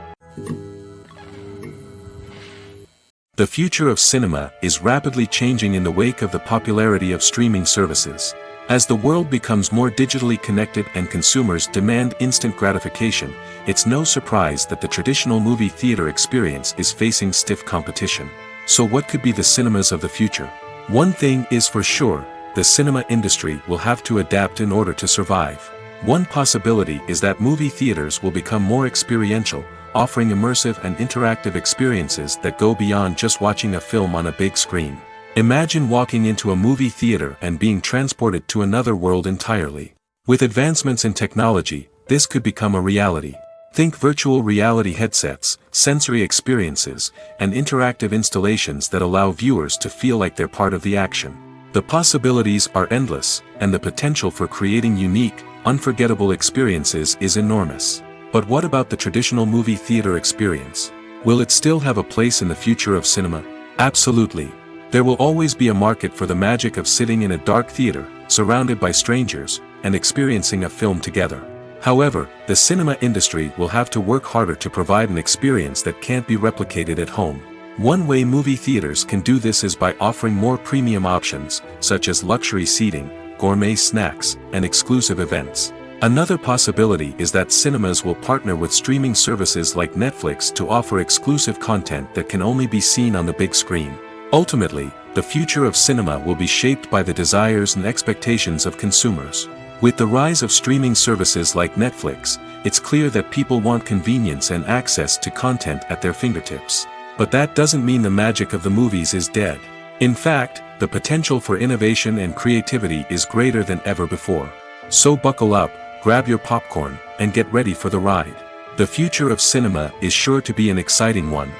The future of cinema is rapidly changing in the wake of the popularity of streaming services. As the world becomes more digitally connected and consumers demand instant gratification, it's no surprise that the traditional movie theater experience is facing stiff competition. So what could be the cinemas of the future? One thing is for sure, the cinema industry will have to adapt in order to survive. One possibility is that movie theaters will become more experiential, offering immersive and interactive experiences that go beyond just watching a film on a big screen. Imagine walking into a movie theater and being transported to another world entirely. With advancements in technology, this could become a reality. Think virtual reality headsets, sensory experiences, and interactive installations that allow viewers to feel like they're part of the action. The possibilities are endless, and the potential for creating unique, unforgettable experiences is enormous. But what about the traditional movie theater experience? Will it still have a place in the future of cinema? Absolutely. There will always be a market for the magic of sitting in a dark theater, surrounded by strangers, and experiencing a film together. However, the cinema industry will have to work harder to provide an experience that can't be replicated at home. One way movie theaters can do this is by offering more premium options, such as luxury seating, gourmet snacks, and exclusive events. Another possibility is that cinemas will partner with streaming services like Netflix to offer exclusive content that can only be seen on the big screen. Ultimately, the future of cinema will be shaped by the desires and expectations of consumers. With the rise of streaming services like Netflix, it's clear that people want convenience and access to content at their fingertips. But that doesn't mean the magic of the movies is dead. In fact, the potential for innovation and creativity is greater than ever before. So buckle up, grab your popcorn, and get ready for the ride. The future of cinema is sure to be an exciting one.